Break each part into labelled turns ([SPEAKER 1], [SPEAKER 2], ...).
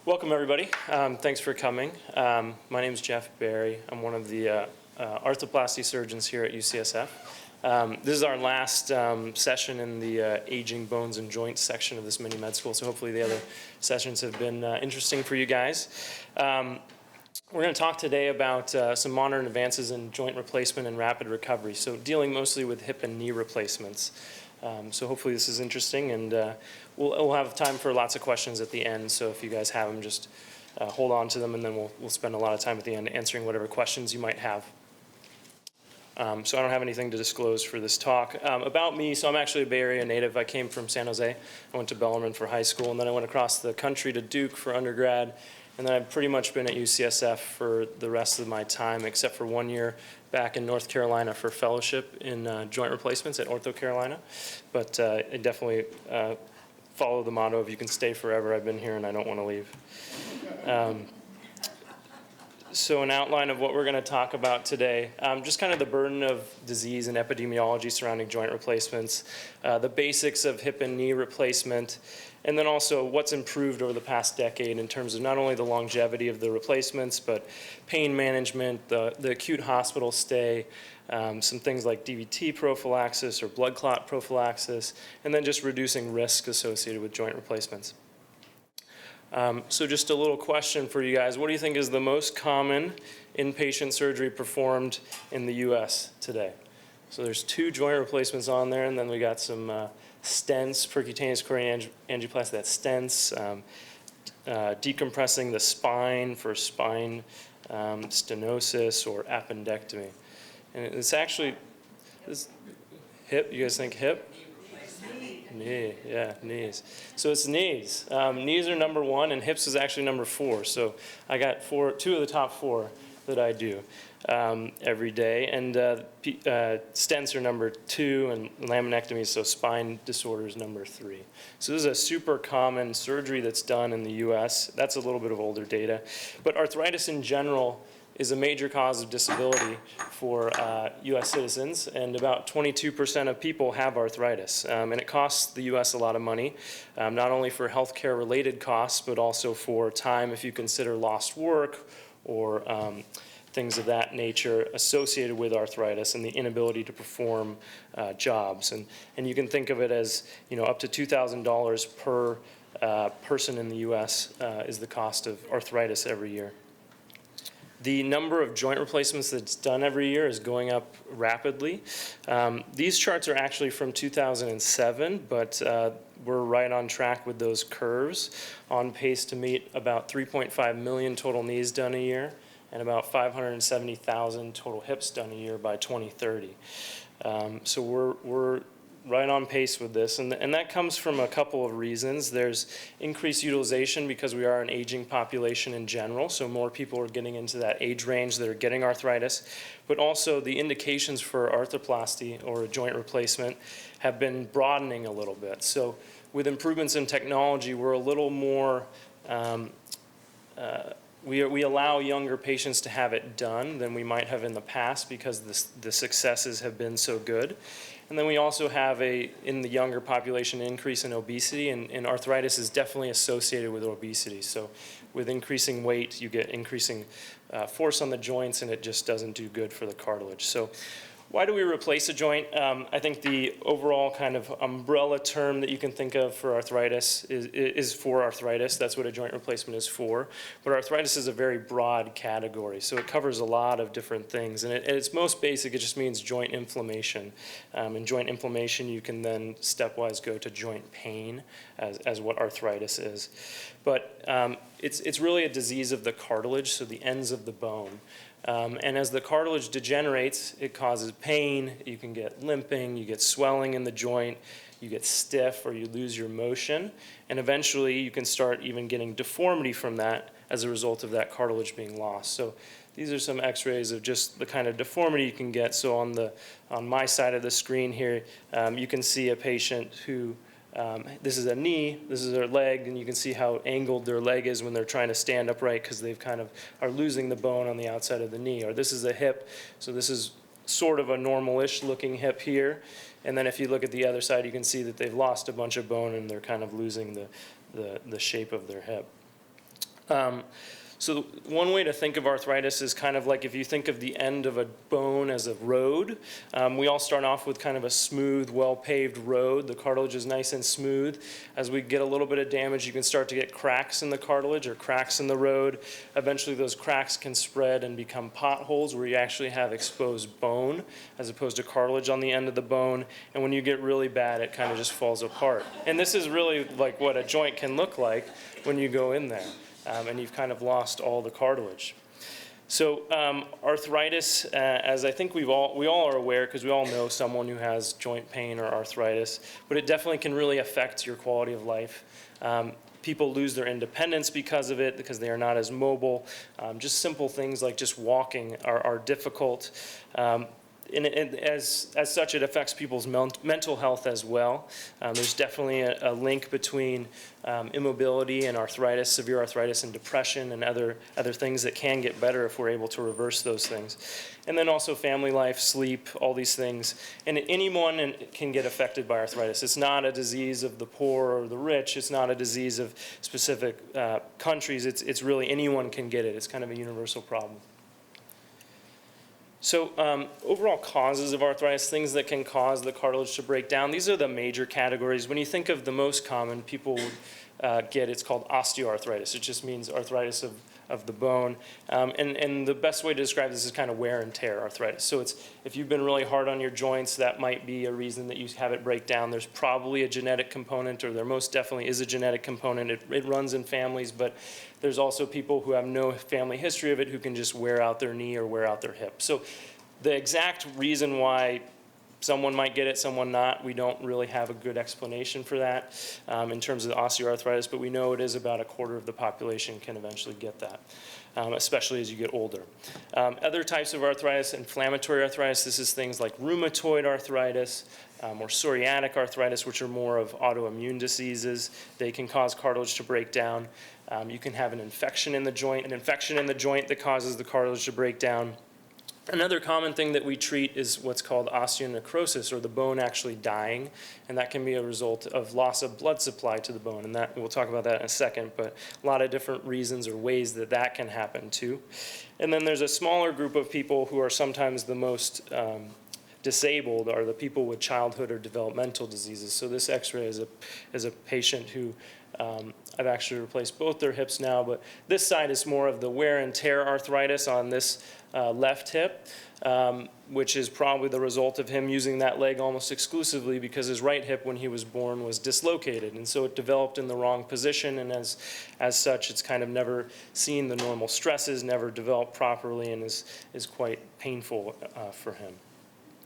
[SPEAKER 1] Welcome, everybody. Thanks for coming. My name is Jeff Barry. I'm one of the arthroplasty surgeons here at UCSF. This is our last session in the aging bones and joints section of this mini med school, so hopefully the other sessions have been interesting for you guys. We're going to talk today about some modern advances in joint replacement and rapid recovery, so dealing mostly with hip and knee replacements. So hopefully this is interesting, and we'll have time for lots of questions at the end, so if you guys have them, just hold on to them, and then we'll spend a lot of time at the end answering whatever questions you might have. So I don't have anything to disclose for this talk. About me, so I'm actually a Bay Area native. I came from San Jose. I went to Bellarmine for high school, and then I went across the country to Duke for undergrad, and then I've pretty much been at UCSF for the rest of my time, except for 1 year back in North Carolina for fellowship in joint replacements at Ortho Carolina. But I definitely follow the motto of you can stay forever. I've been here and I don't want to leave. So an outline of what we're going to talk about today, just kind of the burden of disease and epidemiology surrounding joint replacements, the basics of hip and knee replacement, and then also what's improved over the past decade in terms of not only the longevity of the replacements, but pain management, the acute hospital stay, some things like DVT prophylaxis or blood clot prophylaxis, and then just reducing risk associated with joint replacements. So just a little question for you guys. What do you think is the most common inpatient surgery performed in the US today? So there's 2 joint replacements on there, and then we got some stents, percutaneous coronary angioplasty, that's stents, decompressing the spine for spine stenosis or appendectomy. And it's actually, hip, you guys think hip? Knee, yeah, knees. So it's knees. Knees are number 1, and hips is actually number 4. So I got 2 of the top 4 that I do every day. And stents are number 2, and laminectomy, so spine disorders, number 3. So this is a super common surgery that's done in the US. That's a little bit of older data. But arthritis in general is a major cause of disability for US citizens, and about 22% of people have arthritis. And it costs the US a lot of money, not only for healthcare related costs, but also for time if you consider lost work or things of that nature associated with arthritis and the inability to perform jobs. And you can think of it as, up to $2,000 per person in the US is the cost of arthritis every year. The number of joint replacements that's done every year is going up rapidly. These charts are actually from 2007, but we're right on track with those curves, on pace to meet about 3.5 million total knees done a year and about 570,000 total hips done a year by 2030. So we're right on pace with this, and that comes from a couple of reasons. There's increased utilization because we are an aging population in general, so more people are getting into that age range that are getting arthritis, but also the indications for arthroplasty or a joint replacement have been broadening a little bit. So with improvements in technology, we're a little more, we allow younger patients to have it done than we might have in the past because the successes have been so good. And then we also have in the younger population, an increase in obesity, and arthritis is definitely associated with obesity. So with increasing weight, you get increasing force on the joints, and it just doesn't do good for the cartilage. So why do we replace a joint? I think the overall kind of umbrella term that you can think of for arthritis is for arthritis. That's what a joint replacement is for. But arthritis is a very broad category, so it covers a lot of different things. And at its most basic, it just means joint inflammation. And joint inflammation, you can then stepwise go to joint pain as what arthritis is. But it's really a disease of the cartilage, so the ends of the bone. And as the cartilage degenerates, it causes pain, you can get limping, you get swelling in the joint, you get stiff or you lose your motion, and eventually you can start even getting deformity from that as a result of that cartilage being lost. So these are some x-rays of just the kind of deformity you can get. So on my side of the screen here, you can see a patient who this is a knee, this is their leg, and you can see how angled their leg is when they're trying to stand upright because they've kind of are losing the bone on the outside of the knee. Or this is a hip, so this is sort of a normal-ish looking hip here. And then if you look at the other side, you can see that they've lost a bunch of bone and they're kind of losing the shape of their hip. So one way to think of arthritis is kind of like if you think of the end of a bone as a road. We all start off with kind of a smooth, well-paved road. The cartilage is nice and smooth. As we get a little bit of damage, you can start to get cracks in the cartilage or cracks in the road. Eventually, those cracks can spread and become potholes where you actually have exposed bone as opposed to cartilage on the end of the bone. And when you get really bad, it kind of just falls apart. And this is really like what a joint can look like when you go in there. And you've kind of lost all the cartilage. So arthritis, as I think we all are aware, because we all know someone who has joint pain or arthritis, but it definitely can really affect your quality of life. People lose their independence because of it, because they are not as mobile. Just simple things like just walking are difficult. And as such, it affects people's mental health as well. There's definitely a link between immobility and arthritis, severe arthritis and depression and other things that can get better if we're able to reverse those things. And then also family life, sleep, all these things. And anyone can get affected by arthritis. It's not a disease of the poor or the rich. It's not a disease of specific countries. It's really anyone can get it. It's kind of a universal problem. So overall causes of arthritis, things that can cause the cartilage to break down, these are the major categories. When you think of the most common, people would get, it's called osteoarthritis. It just means arthritis of the bone. And the best way to describe this is kind of wear and tear arthritis. So it's, if you've been really hard on your joints, that might be a reason that you have it break down. There's probably a genetic component, or there most definitely is a genetic component. It runs in families, but there's also people who have no family history of it who can just wear out their knee or wear out their hip. So the exact reason why someone might get it, someone not, we don't really have a good explanation for that in terms of osteoarthritis, but we know it is about a quarter of the population can eventually get that, especially as you get older. Other types of arthritis, inflammatory arthritis, this is things like rheumatoid arthritis or psoriatic arthritis, which are more of autoimmune diseases. They can cause cartilage to break down. You can have an infection in the joint that causes the cartilage to break down. Another common thing that we treat is what's called Ostia Necrosis, or the bone actually dying, and that can be a result of loss of blood supply to the bone, and that we'll talk about that in a second, but a lot of different reasons or ways that that can happen too. And then there's a smaller group of people who are sometimes the most disabled, are the people with childhood or developmental diseases. So this x-ray is a patient who I've actually replaced both their hips now, but this side is more of the wear and tear arthritis on this left hip, which is probably the result of him using that leg almost exclusively because his right hip when he was born was dislocated, and so it developed in the wrong position, and as such it's kind of never seen the normal stresses, never developed properly, and is quite painful for him.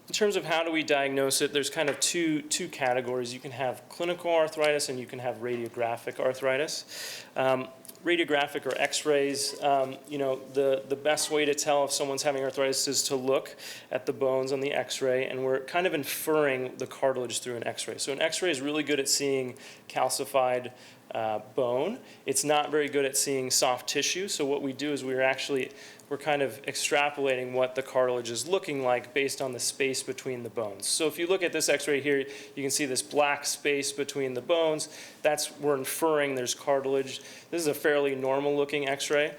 [SPEAKER 1] In terms of how do we diagnose it, there's kind of two categories. You can have clinical arthritis and you can have radiographic arthritis. Radiographic or x-rays, the best way to tell if someone's having arthritis is to look at the bones on the x-ray, and we're kind of inferring the cartilage through an x-ray. So an x-ray is really good at seeing calcified bone. It's not very good at seeing soft tissue, so what we do is we're kind of extrapolating what the cartilage is looking like based on the space between the bones. So if you look at this x-ray here, you can see this black space between the bones. We're inferring there's cartilage. This is a fairly normal looking x-ray.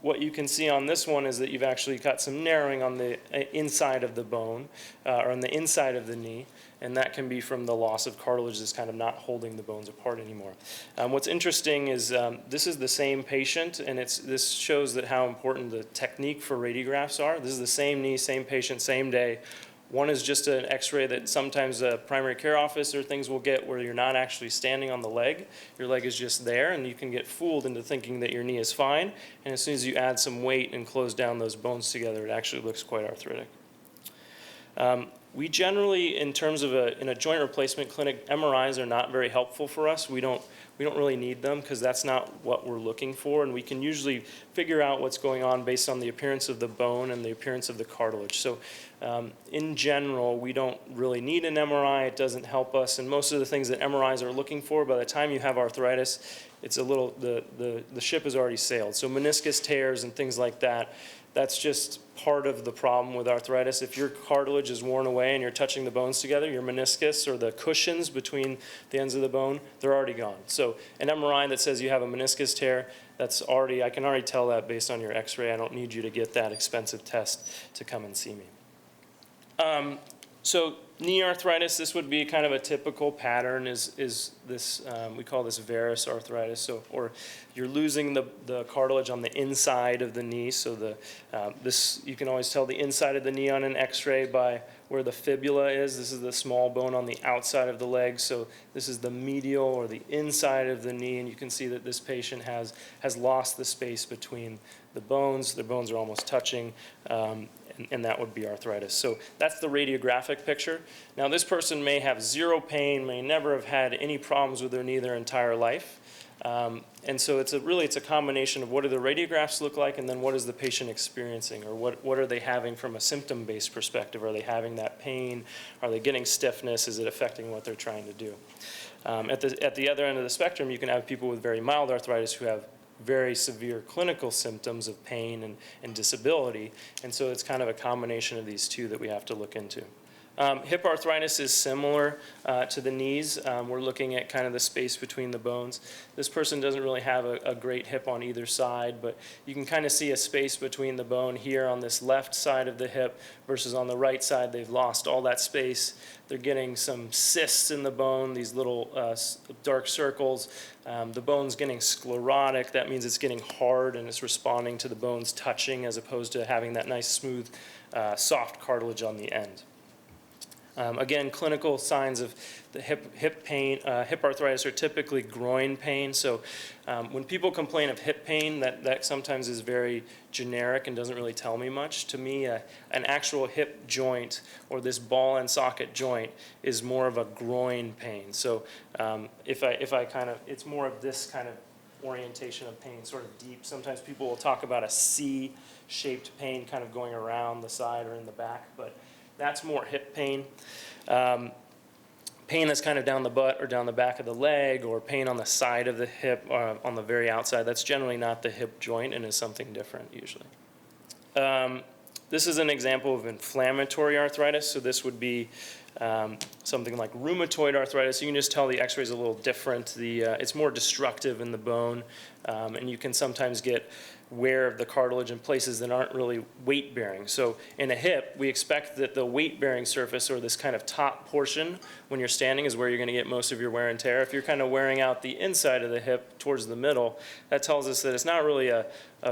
[SPEAKER 1] What you can see on this one is that you've actually got some narrowing on the inside of the bone, or on the inside of the knee, and that can be from the loss of cartilage that's kind of not holding the bones apart anymore. What's interesting is this is the same patient, and this shows that how important the technique for radiographs are. This is the same knee, same patient, same day. One is just an x-ray that sometimes a primary care office or things will get where you're not actually standing on the leg. Your leg is just there, and you can get fooled into thinking that your knee is fine, and as soon as you add some weight and close down those bones together, it actually looks quite arthritic. We generally, in terms of in a joint replacement clinic, MRIs are not very helpful for us. We don't really need them because that's not what we're looking for, and we can usually figure out what's going on based on the appearance of the bone and the appearance of the cartilage. So in general, we don't really need an MRI. It doesn't help us, and most of the things that MRIs are looking for, by the time you have arthritis, it's a little, the ship has already sailed. So meniscus tears and things like that, That's just part of the problem with arthritis. If your cartilage is worn away and you're touching the bones together, your meniscus or the cushions between the ends of the bone, they're already gone. So an MRI that says you have a meniscus tear, I can already tell that based on your x-ray. I don't need you to get that expensive test to come and see me. So knee arthritis, this would be kind of a typical pattern is this, we call this varus arthritis. So, or you're losing the cartilage on the inside of the knee. So you can always tell the inside of the knee on an x-ray by where the fibula is. This is the small bone on the outside of the leg. So this is the medial or the inside of the knee. And you can see that this patient has lost the space between the bones. The bones are almost touching. And that would be arthritis. So that's the radiographic picture. Now this person may have zero pain, may never have had any problems with their knee their entire life. And so it's a combination of what do the radiographs look like, and then what is the patient experiencing, or what are they having from a symptom-based perspective? Are they having that pain? Are they getting stiffness? Is it affecting what they're trying to do? At the other end of the spectrum, you can have people with very mild arthritis who have very severe clinical symptoms of pain and disability. And so it's kind of a combination of these two that we have to look into. Hip arthritis is similar to the knees. We're looking at kind of the space between the bones. This person doesn't really have a great hip on either side, but you can kind of see a space between the bone here on this left side of the hip versus on the right side. They've lost all that space. They're getting some cysts in the bone, these little dark circles. The bone's getting sclerotic. That means it's getting hard and it's responding to the bones touching as opposed to having that nice smooth soft cartilage on the end. Again, clinical signs of the hip pain, hip arthritis are typically groin pain. So when people complain of hip pain, that sometimes is very generic and doesn't really tell me much. To me, an actual hip joint or this ball and socket joint is more of a groin pain. So if I kind of, it's more of this kind of orientation of pain, sort of deep. Sometimes people will talk about a C-shaped pain kind of going around the side or in the back, but that's more hip pain. Pain that's kind of down the butt or down the back of the leg, or pain on the side of the hip on the very outside, that's generally not the hip joint and is something different usually. This is an example of inflammatory arthritis. So this would be something like rheumatoid arthritis. You can just tell the x-ray is a little different. It's more destructive in the bone, and you can sometimes get wear of the cartilage in places that aren't really weight-bearing. So in a hip, we expect that the weight-bearing surface, or this kind of top portion when you're standing, is where you're going to get most of your wear and tear. If you're kind of wearing out the inside of the hip towards the middle, that tells us that it's not really a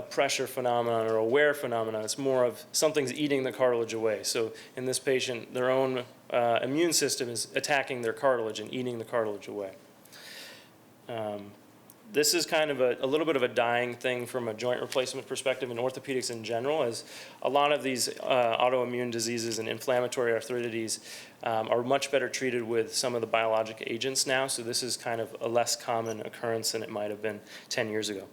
[SPEAKER 1] pressure phenomenon or a wear phenomenon. It's more of something's eating the cartilage away. So in this patient, their own immune system is attacking their cartilage and eating the cartilage away. This is kind of a little bit of a dying thing from a joint replacement perspective in orthopedics in general, as a lot of these autoimmune diseases and inflammatory arthritis are much better treated with some of the biologic agents now. So this is kind of a less common occurrence than it might have been 10 years ago.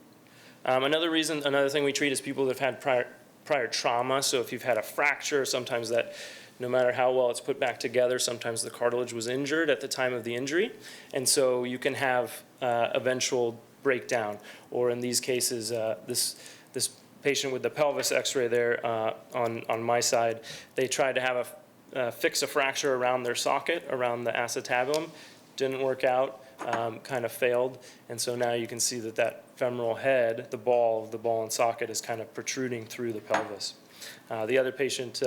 [SPEAKER 1] Another thing we treat is people that have had prior trauma. So if you've had a fracture, sometimes that, no matter how well it's put back together, sometimes the cartilage was injured at the time of the injury. And so you can have eventual breakdown. Or in these cases, this patient with the pelvis x-ray there on my side, they tried to have fix a fracture around their socket, around the acetabulum. Didn't work out, kind of failed. And so now you can see that femoral head, the ball and socket, is kind of protruding through the pelvis. The other patient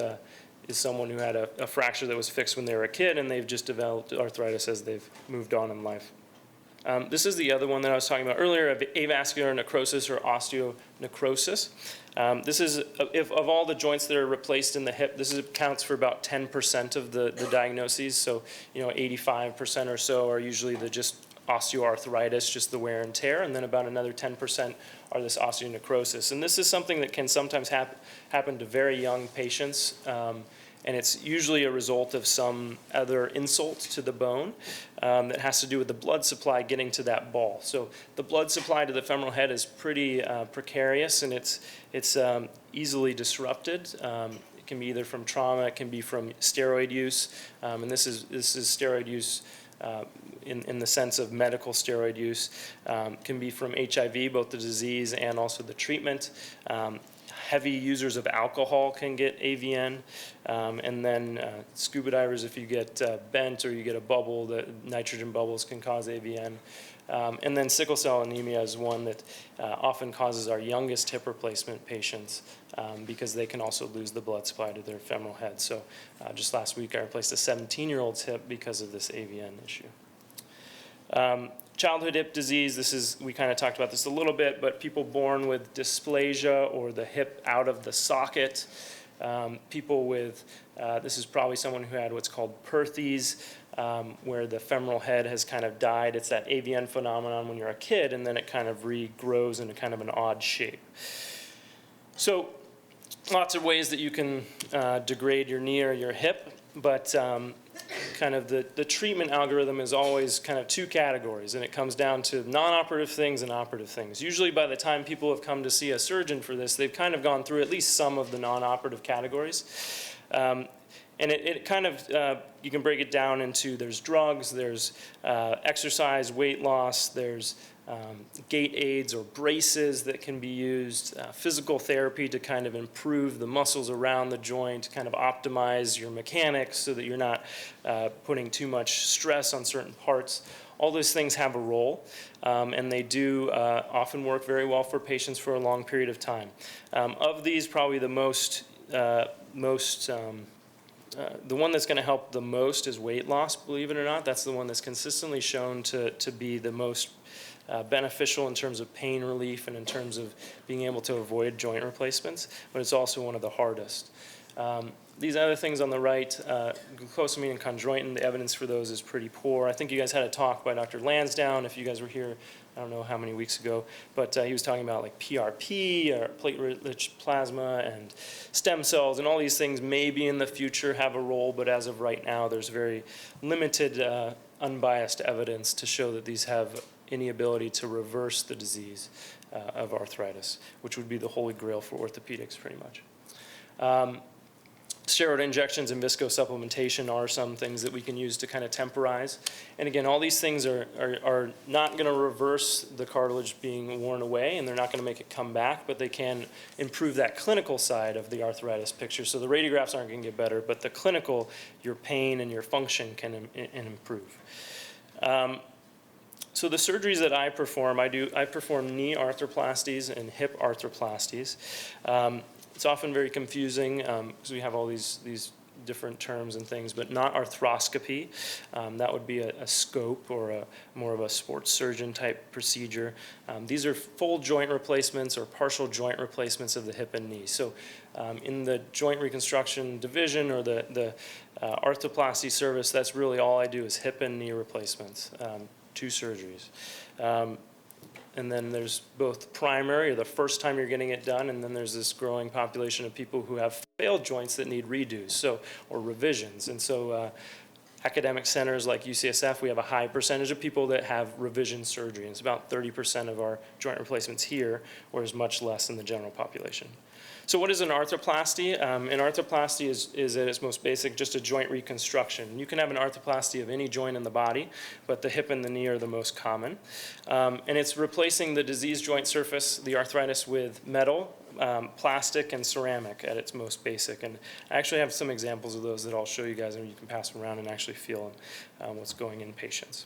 [SPEAKER 1] is someone who had a fracture that was fixed when they were a kid, and they've just developed arthritis as they've moved on in life. This is the other one that I was talking about earlier, of avascular necrosis or osteo necrosis. This is, of all the joints that are replaced in the hip, this accounts for about 10% of the diagnoses. So, 85% or so are usually just osteoarthritis, just the wear and tear, and then about another 10% are this osteonecrosis. And this is something that can sometimes happen to very young patients, and it's usually a result of some other insult to the bone that has to do with the blood supply getting to that ball. So the blood supply to the femoral head is pretty precarious, and it's easily disrupted. It can be either from trauma, it can be from steroid use, and this is steroid use in the sense of medical steroid use, can be from HIV, both the disease and also the treatment. Heavy users of alcohol can get AVN, and then scuba divers, if you get bent or you get a bubble, the nitrogen bubbles can cause AVN. And then sickle cell anemia is one that often causes our youngest hip replacement patients because they can also lose the blood supply to their femoral head. So just last week I replaced a 17-year-old's hip because of this AVN issue. Childhood hip disease, we kind of talked about this a little bit, but people born with dysplasia or the hip out of the socket, people with, this is probably someone who had what's called Perthes, where the femoral head has kind of died. It's that AVN phenomenon when you're a kid, and then it kind of regrows into kind of an odd shape. So lots of ways that you can degrade your knee or your hip, but kind of the treatment algorithm is always kind of two categories, and it comes down to non-operative things and operative things. Usually by the time people have come to see a surgeon for this, they've kind of gone through at least some of the non-operative categories. And it kind of, you can break it down into there's drugs, there's exercise, weight loss, there's gait aids or braces that can be used, physical therapy to kind of improve the muscles around the joint, kind of optimize your mechanics so that you're not putting too much stress on certain parts. All those things have a role, and they do often work very well for patients for a long period of time. Of these, probably the the one that's going to help the most is weight loss, believe it or not. That's the one that's consistently shown to be the most beneficial in terms of pain relief and in terms of being able to avoid joint replacements, but it's also one of the hardest. These other things on the right, glucosamine and chondroitin, the evidence for those is pretty poor. I think you guys had a talk by Dr. Lansdowne, if you guys were here, I don't know how many weeks ago, but he was talking about like PRP, or platelet-rich plasma, and stem cells, and all these things maybe in the future have a role, but as of right now, there's very limited unbiased evidence to show that these have any ability to reverse the disease of arthritis, which would be the holy grail for orthopedics pretty much. Steroid injections and viscosupplementation are some things that we can use to kind of temporize. And again, all these things are not going to reverse the cartilage being worn away, and they're not going to make it come back, but they can improve that clinical side of the arthritis picture. So the radiographs aren't going to get better, but the clinical, your pain and your function can improve. So the surgeries that I perform, I perform knee arthroplasties and hip arthroplasties. It's often very confusing because we have all these different terms and things, but not arthroscopy. That would be a scope or more of a sports surgeon type procedure. These are full joint replacements or partial joint replacements of the hip and knee. So in the joint reconstruction division or the arthroplasty service, that's really all I do is hip and knee replacements, 2 surgeries. And then there's both primary, or the first time you're getting it done, and then there's this growing population of people who have failed joints that need redos, or revisions. And so academic centers like UCSF, we have a high percentage of people that have revision surgery. And it's about 30% of our joint replacements here, whereas much less in the general population. So what is an arthroplasty? An arthroplasty is at its most basic just a joint reconstruction. You can have an arthroplasty of any joint in the body, but the hip and the knee are the most common. And it's replacing the diseased joint surface, the arthritis, with metal, plastic, and ceramic at its most basic. And I actually have some examples of those that I'll show you guys, and you can pass them around and actually feel what's going in patients.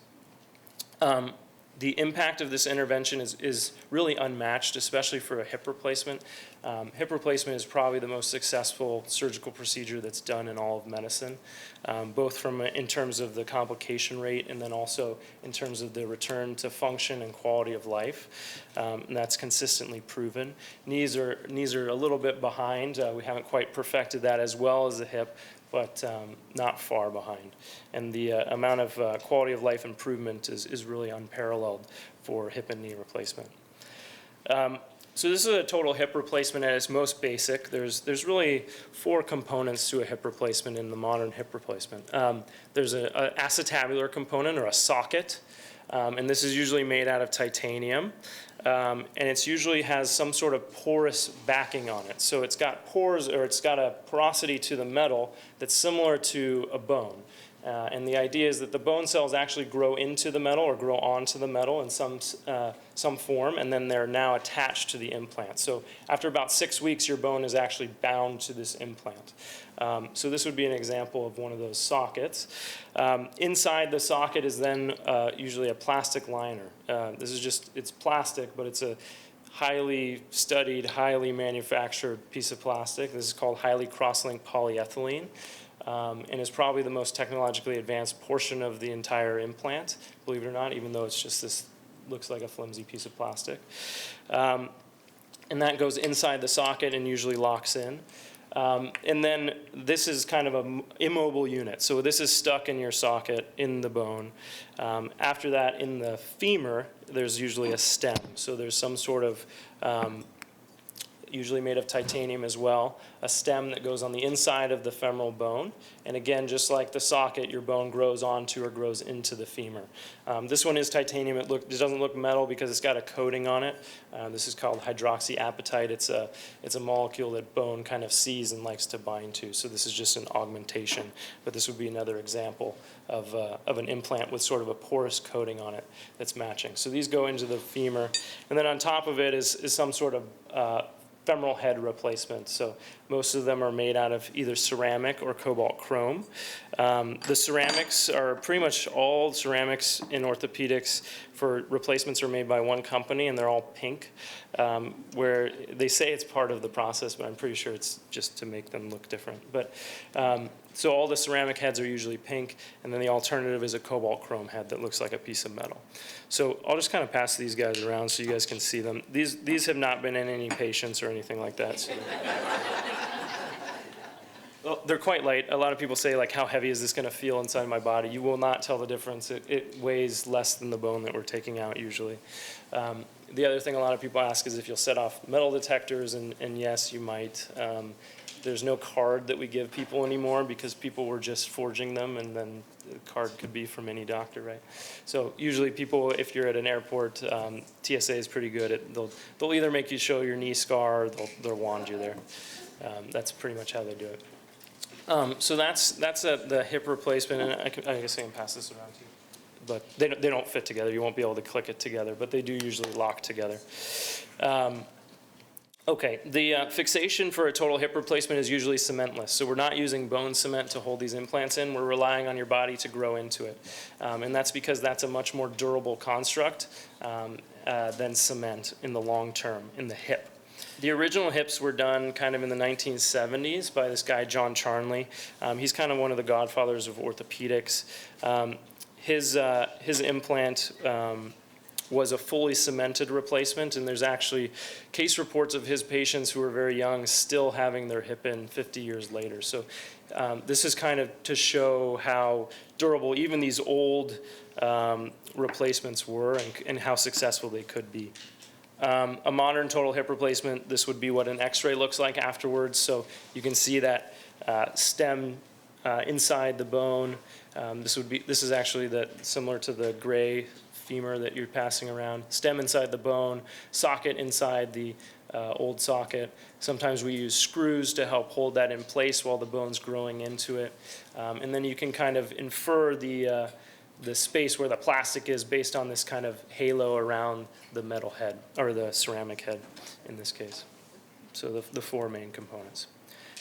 [SPEAKER 1] The impact of this intervention is really unmatched, especially for a hip replacement. Hip replacement is probably the most successful surgical procedure that's done in all of medicine, both in terms of the complication rate and then also in terms of the return to function and quality of life. And that's consistently proven. Knees are a little bit behind. We haven't quite perfected that as well as the hip, but not far behind. And the amount of quality of life improvement is really unparalleled for hip and knee replacement. So this is a total hip replacement at its most basic. There's really 4 components to a hip replacement in the modern hip replacement. There's an acetabular component, or a socket, and this is usually made out of titanium. And it usually has some sort of porous backing on it. So it's got pores, or it's got a porosity to the metal that's similar to a bone. And the idea is that the bone cells actually grow into the metal or grow onto the metal in some form, and then they're now attached to the implant. So after about 6 weeks, your bone is actually bound to this implant. So this would be an example of one of those sockets. Inside the socket is then usually a plastic liner. This is just, it's plastic, but it's a highly studied, highly manufactured piece of plastic. This is called highly cross-linked polyethylene. And is probably the most technologically advanced portion of the entire implant, believe it or not, even though it's just this, looks like a flimsy piece of plastic. And that goes inside the socket and usually locks in. And then this is kind of an immobile unit. So this is stuck in your socket in the bone. After that, in the femur, there's usually a stem. So there's some sort of usually made of titanium as well, a stem that goes on the inside of the femoral bone. And again, just like the socket, your bone grows onto or grows into the femur. This one is titanium. It doesn't look metal because it's got a coating on it. This is called hydroxyapatite. It's a molecule that bone kind of sees and likes to bind to. So this is just an augmentation. But this would be another example of an implant with sort of a porous coating on it that's matching. So these go into the femur. And then on top of it is some sort of femoral head replacement. So most of them are made out of either ceramic or cobalt chrome. The ceramics are pretty much all ceramics in orthopedics for replacements are made by one company, and they're all pink, where they say it's part of the process, but I'm pretty sure it's just to make them look different. But so all the ceramic heads are usually pink, and then the alternative is a cobalt chrome head that looks like a piece of metal. So I'll just kind of pass these guys around so you guys can see them. These have not been in any patients or anything like that. So well, they're quite light. A lot of people say, like, how heavy is this going to feel inside my body? You will not tell the difference. It weighs less than the bone that we're taking out usually. The other thing a lot of people ask is if you'll set off metal detectors, and yes, you might. There's no card that we give people anymore because people were just forging them, and then the card could be from any doctor, right? So usually people, if you're at an airport, TSA is pretty good at, they'll either make you show your knee scar or they'll wand you there. That's pretty much how they do it. So that's the hip replacement, and I guess I can pass this around to you. But they don't fit together. You won't be able to click it together, but they do usually lock together. Okay, the fixation for a total hip replacement is usually cementless. So we're not using bone cement to hold these implants in. We're relying on your body to grow into it. And that's because that's a much more durable construct than cement in the long term, in the hip. The original hips were done kind of in the 1970s by this guy, John Charnley. He's kind of one of the godfathers of orthopedics. His implant was a fully cemented replacement, and there's actually case reports of his patients who were very young still having their hip in 50 years later. So this is kind of to show how durable even these old replacements were and how successful they could be. A modern total hip replacement, this would be what an x-ray looks like afterwards. So you can see that stem inside the bone. This is actually similar to the gray femur that you're passing around. Stem inside the bone, socket inside the old socket. Sometimes we use screws to help hold that in place while the bone's growing into it. And then you can kind of infer the space where the plastic is based on this kind of halo around the metal head, or the ceramic head in this case. So the four main components.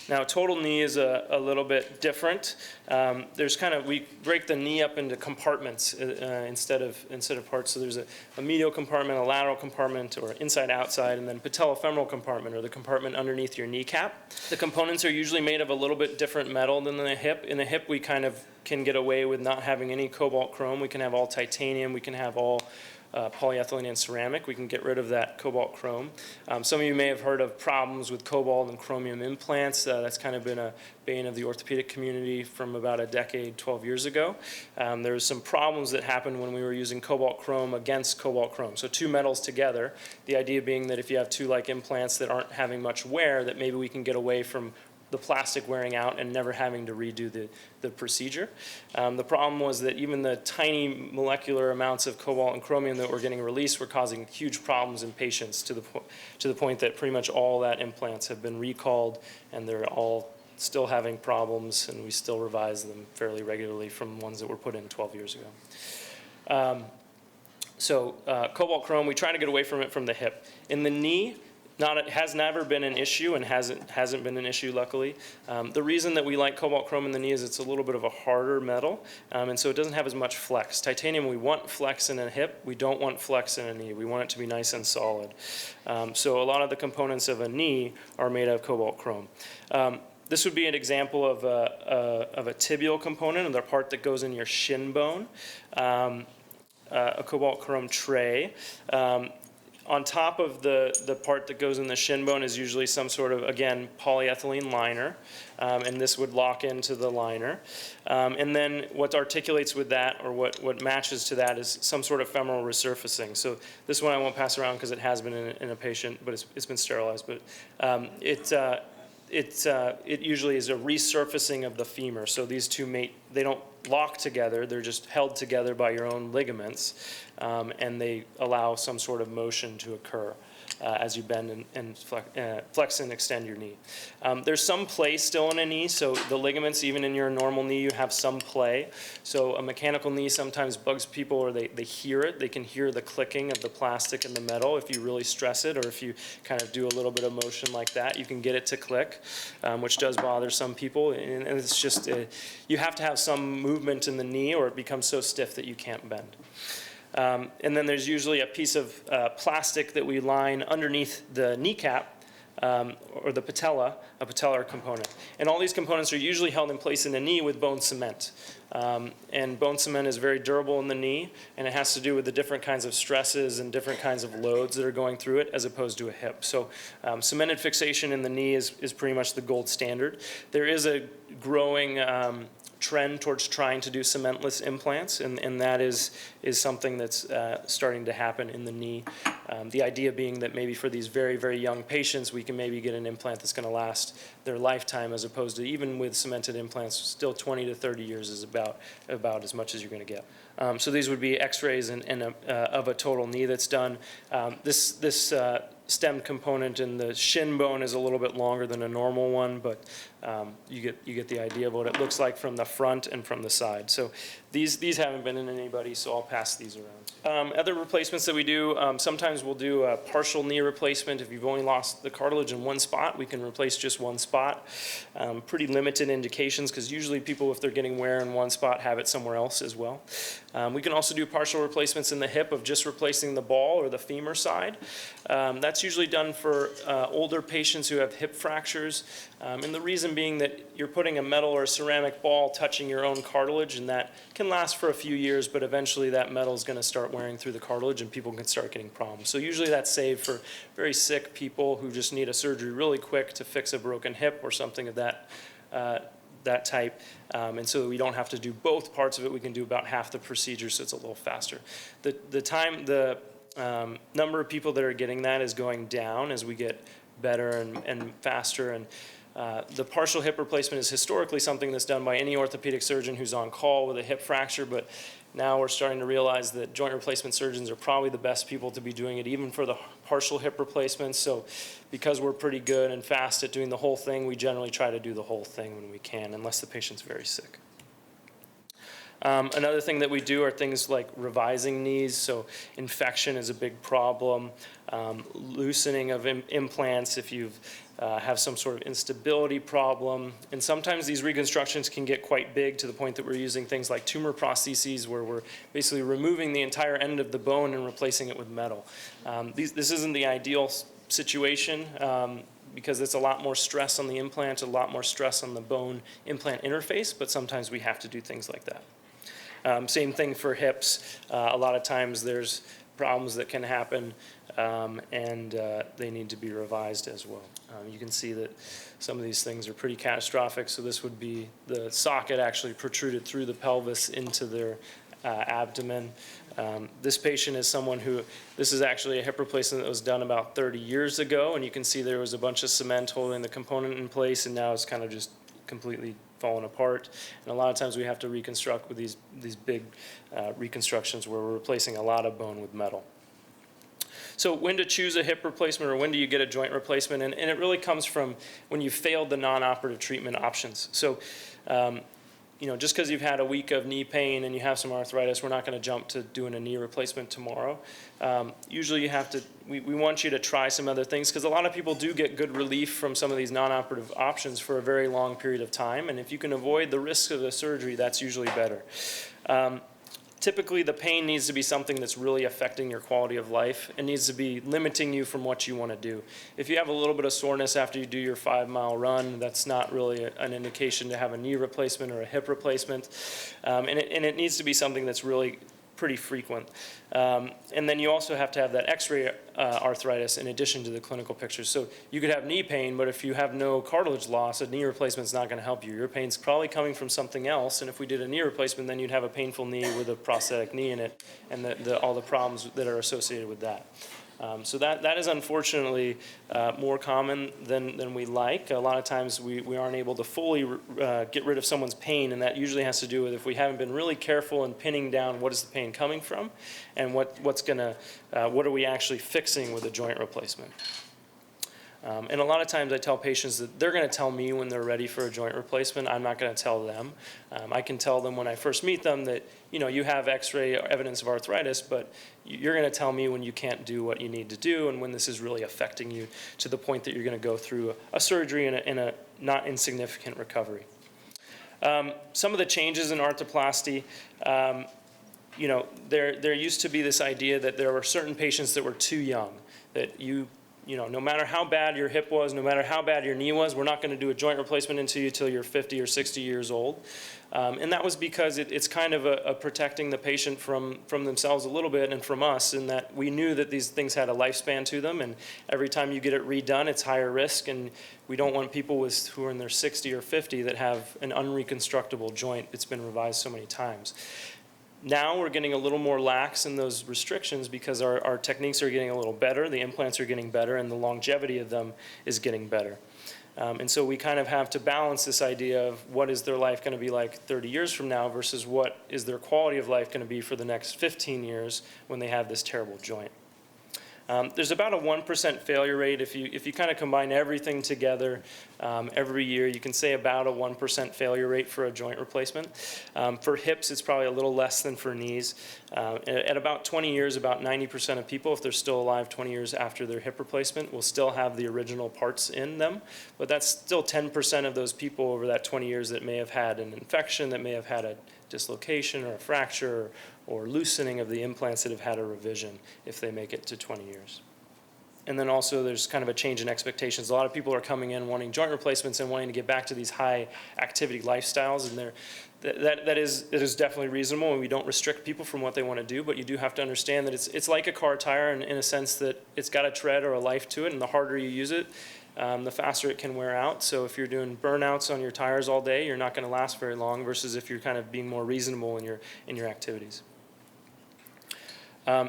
[SPEAKER 1] Now, total knee is a little bit different. We break the knee up into compartments instead of parts. So there's a medial compartment, a lateral compartment, or inside-outside, and then patellofemoral compartment, or the compartment underneath your kneecap. The components are usually made of a little bit different metal than the hip. In the hip, we kind of can get away with not having any cobalt chrome. We can have all titanium. We can have all polyethylene and ceramic. We can get rid of that cobalt chrome. Some of you may have heard of problems with cobalt and chromium implants. That's kind of been a bane of the orthopedic community from about a decade, 12 years ago. There was some problems that happened when we were using cobalt chrome against cobalt chrome. So two metals together, the idea being that if you have two like implants that aren't having much wear, that maybe we can get away from the plastic wearing out and never having to redo the procedure. The problem was that even the tiny molecular amounts of cobalt and chromium that were getting released were causing huge problems in patients to the point that pretty much all that implants have been recalled, and they're all still having problems, and we still revise them fairly regularly from ones that were put in 12 years ago. So cobalt chrome, we try to get away from it from the hip. In the knee, has never been an issue and hasn't been an issue, luckily. The reason that we like cobalt chrome in the knee is it's a little bit of a harder metal, and so it doesn't have as much flex. Titanium, we want flex in a hip. We don't want flex in a knee. We want it to be nice and solid. So a lot of the components of a knee are made out of cobalt chrome. This would be an example of a tibial component, or the part that goes in your shin bone. A cobalt chrome tray. On top of the part that goes in the shin bone is usually some sort of, again, polyethylene liner, and this would lock into the liner. And then what articulates with that, or what matches to that, is some sort of femoral resurfacing. So this one I won't pass around because it has been in a patient, but it's been sterilized. But it usually is a resurfacing of the femur. So these two mate, they don't lock together, they're just held together by your own ligaments, and they allow some sort of motion to occur as you bend and flex and extend your knee. There's some play still in a knee, so the ligaments, even in your normal knee, you have some play. So a mechanical knee sometimes bugs people, or they hear it. They can hear the clicking of the plastic and the metal if you really stress it, or if you kind of do a little bit of motion like that, you can get it to click, which does bother some people. And it's just, you have to have some movement in the knee, or it becomes so stiff that you can't bend. And then there's usually a piece of plastic that we line underneath the kneecap, or the patella, a patellar component. And all these components are usually held in place in the knee with bone cement. And bone cement is very durable in the knee, and it has to do with the different kinds of stresses and different kinds of loads that are going through it, as opposed to a hip. So cemented fixation in the knee is pretty much the gold standard. There is a growing trend towards trying to do cementless implants, and that is something that's starting to happen in the knee. The idea being that maybe for these very, very young patients, we can maybe get an implant that's going to last their lifetime, as opposed to, even with cemented implants, still 20 to 30 years is about as much as you're going to get. So these would be x-rays of a total knee that's done. This stemmed component in the shin bone is a little bit longer than a normal one, but you get the idea of what it looks like from the front and from the side. So these haven't been in anybody, so I'll pass these around. Other replacements that we do, sometimes we'll do a partial knee replacement. If you've only lost the cartilage in one spot, we can replace just one spot. Pretty limited indications, because usually people, if they're getting wear in one spot, have it somewhere else as well. We can also do partial replacements in the hip of just replacing the ball or the femur side. That's usually done for older patients who have hip fractures, and the reason being that you're putting a metal or a ceramic ball touching your own cartilage, and that can last for a few years, but eventually that metal is going to start wearing through the cartilage and people can start getting problems. So usually that's saved for very sick people who just need a surgery really quick to fix a broken hip or something of that type, and so we don't have to do both parts of it. We can do about half the procedure, so it's a little faster. The number of people that are getting that is going down as we get better and faster. And the partial hip replacement is historically something that's done by any orthopedic surgeon who's on call with a hip fracture, but now we're starting to realize that joint replacement surgeons are probably the best people to be doing it, even for the partial hip replacements. So because we're pretty good and fast at doing the whole thing, we generally try to do the whole thing when we can, unless the patient's very sick. Another thing that we do are things like revising knees. So infection is a big problem. Loosening of implants if you have some sort of instability problem. And sometimes these reconstructions can get quite big, to the point that we're using things like tumor prostheses, where we're basically removing the entire end of the bone and replacing it with metal. This isn't the ideal situation, because it's a lot more stress on the implant, a lot more stress on the bone implant interface, but sometimes we have to do things like that. Same thing for hips. A lot of times there's problems that can happen, and they need to be revised as well. You can see that some of these things are pretty catastrophic. So this would be the socket actually protruded through the pelvis into their abdomen. This patient is someone who, this is actually a hip replacement that was done about 30 years ago, and you can see there was a bunch of cement holding the component in place, and now it's kind of just completely fallen apart. And a lot of times we have to reconstruct with these big reconstructions where we're replacing a lot of bone with metal. So when to choose a hip replacement or when do you get a joint replacement? And it really comes from when you've failed the non-operative treatment options. So just because you've had a week of knee pain and you have some arthritis, we're not going to jump to doing a knee replacement tomorrow. Usually you have to, we want you to try some other things because a lot of people do get good relief from some of these non-operative options for a very long period of time. And if you can avoid the risk of the surgery, that's usually better. Typically, the pain needs to be something that's really affecting your quality of life and needs to be limiting you from what you want to do. If you have a little bit of soreness after you do your 5-mile run, that's not really an indication to have a knee replacement or a hip replacement. And it needs to be something that's really pretty frequent. And then you also have to have that x-ray arthritis in addition to the clinical pictures. So you could have knee pain, but if you have no cartilage loss, a knee replacement is not going to help you. Your pain's probably coming from something else, and if we did a knee replacement, then you'd have a painful knee with a prosthetic knee in it and all the problems that are associated with that. So that is unfortunately more common than we like. A lot of times we aren't able to fully get rid of someone's pain, and that usually has to do with if we haven't been really careful in pinning down what is the pain coming from and what are we actually fixing with a joint replacement. And a lot of times I tell patients that they're going to tell me when they're ready for a joint replacement. I'm not going to tell them. I can tell them when I first meet them that, you have x-ray evidence of arthritis, but you're going to tell me when you can't do what you need to do and when this is really affecting you to the point that you're going to go through a surgery and a not insignificant recovery. Some of the changes in arthroplasty, there used to be this idea that there were certain patients that were too young, that no matter how bad your hip was, no matter how bad your knee was, we're not going to do a joint replacement until you're 50 or 60 years old. And that was because it's kind of a protecting the patient from themselves a little bit and from us, in that we knew that these things had a lifespan to them, and every time you get it redone, it's higher risk, and we don't want people who are in their 60 or 50 that have an unreconstructible joint that's been revised so many times. Now we're getting a little more lax in those restrictions because our techniques are getting a little better, the implants are getting better, and the longevity of them is getting better. And so we kind of have to balance this idea of what is their life going to be like 30 years from now versus what is their quality of life going to be for the next 15 years when they have this terrible joint. There's about a 1% failure rate. If you kind of combine everything together every year, you can say about a 1% failure rate for a joint replacement. For hips, it's probably a little less than for knees. At about 20 years, about 90% of people, if they're still alive 20 years after their hip replacement, will still have the original parts in them. But that's still 10% of those people over that 20 years that may have had an infection, that may have had a dislocation or a fracture or loosening of the implants that have had a revision if they make it to 20 years. And then also there's kind of a change in expectations. A lot of people are coming in wanting joint replacements and wanting to get back to these high activity lifestyles, and that is definitely reasonable, and we don't restrict people from what they want to do, but you do have to understand that it's like a car tire in a sense that it's got a tread or a life to it, and the harder you use it, the faster it can wear out. So if you're doing burnouts on your tires all day, you're not going to last very long, versus if you're kind of being more reasonable in your activities.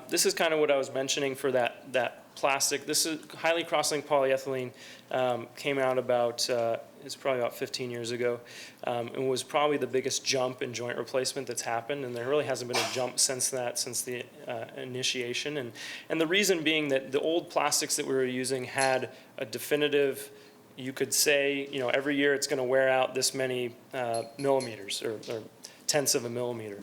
[SPEAKER 1] This is kind of what I was mentioning for that plastic. This is highly cross-linked polyethylene, came out about, it's probably about 15 years ago, and was probably the biggest jump in joint replacement that's happened, and there really hasn't been a jump since the initiation. And the reason being that the old plastics that we were using had a definitive, you could say, every year it's going to wear out this many millimeters or tenths of a millimeter.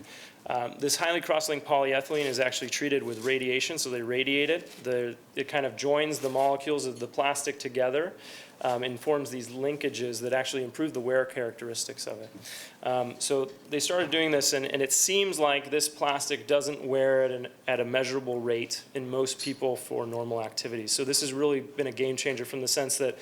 [SPEAKER 1] This highly cross-linked polyethylene is actually treated with radiation, so they radiate it. It kind of joins the molecules of the plastic together and forms these linkages that actually improve the wear characteristics of it. So they started doing this, and it seems like this plastic doesn't wear at a measurable rate in most people for normal activities. So this has really been a game changer from the sense that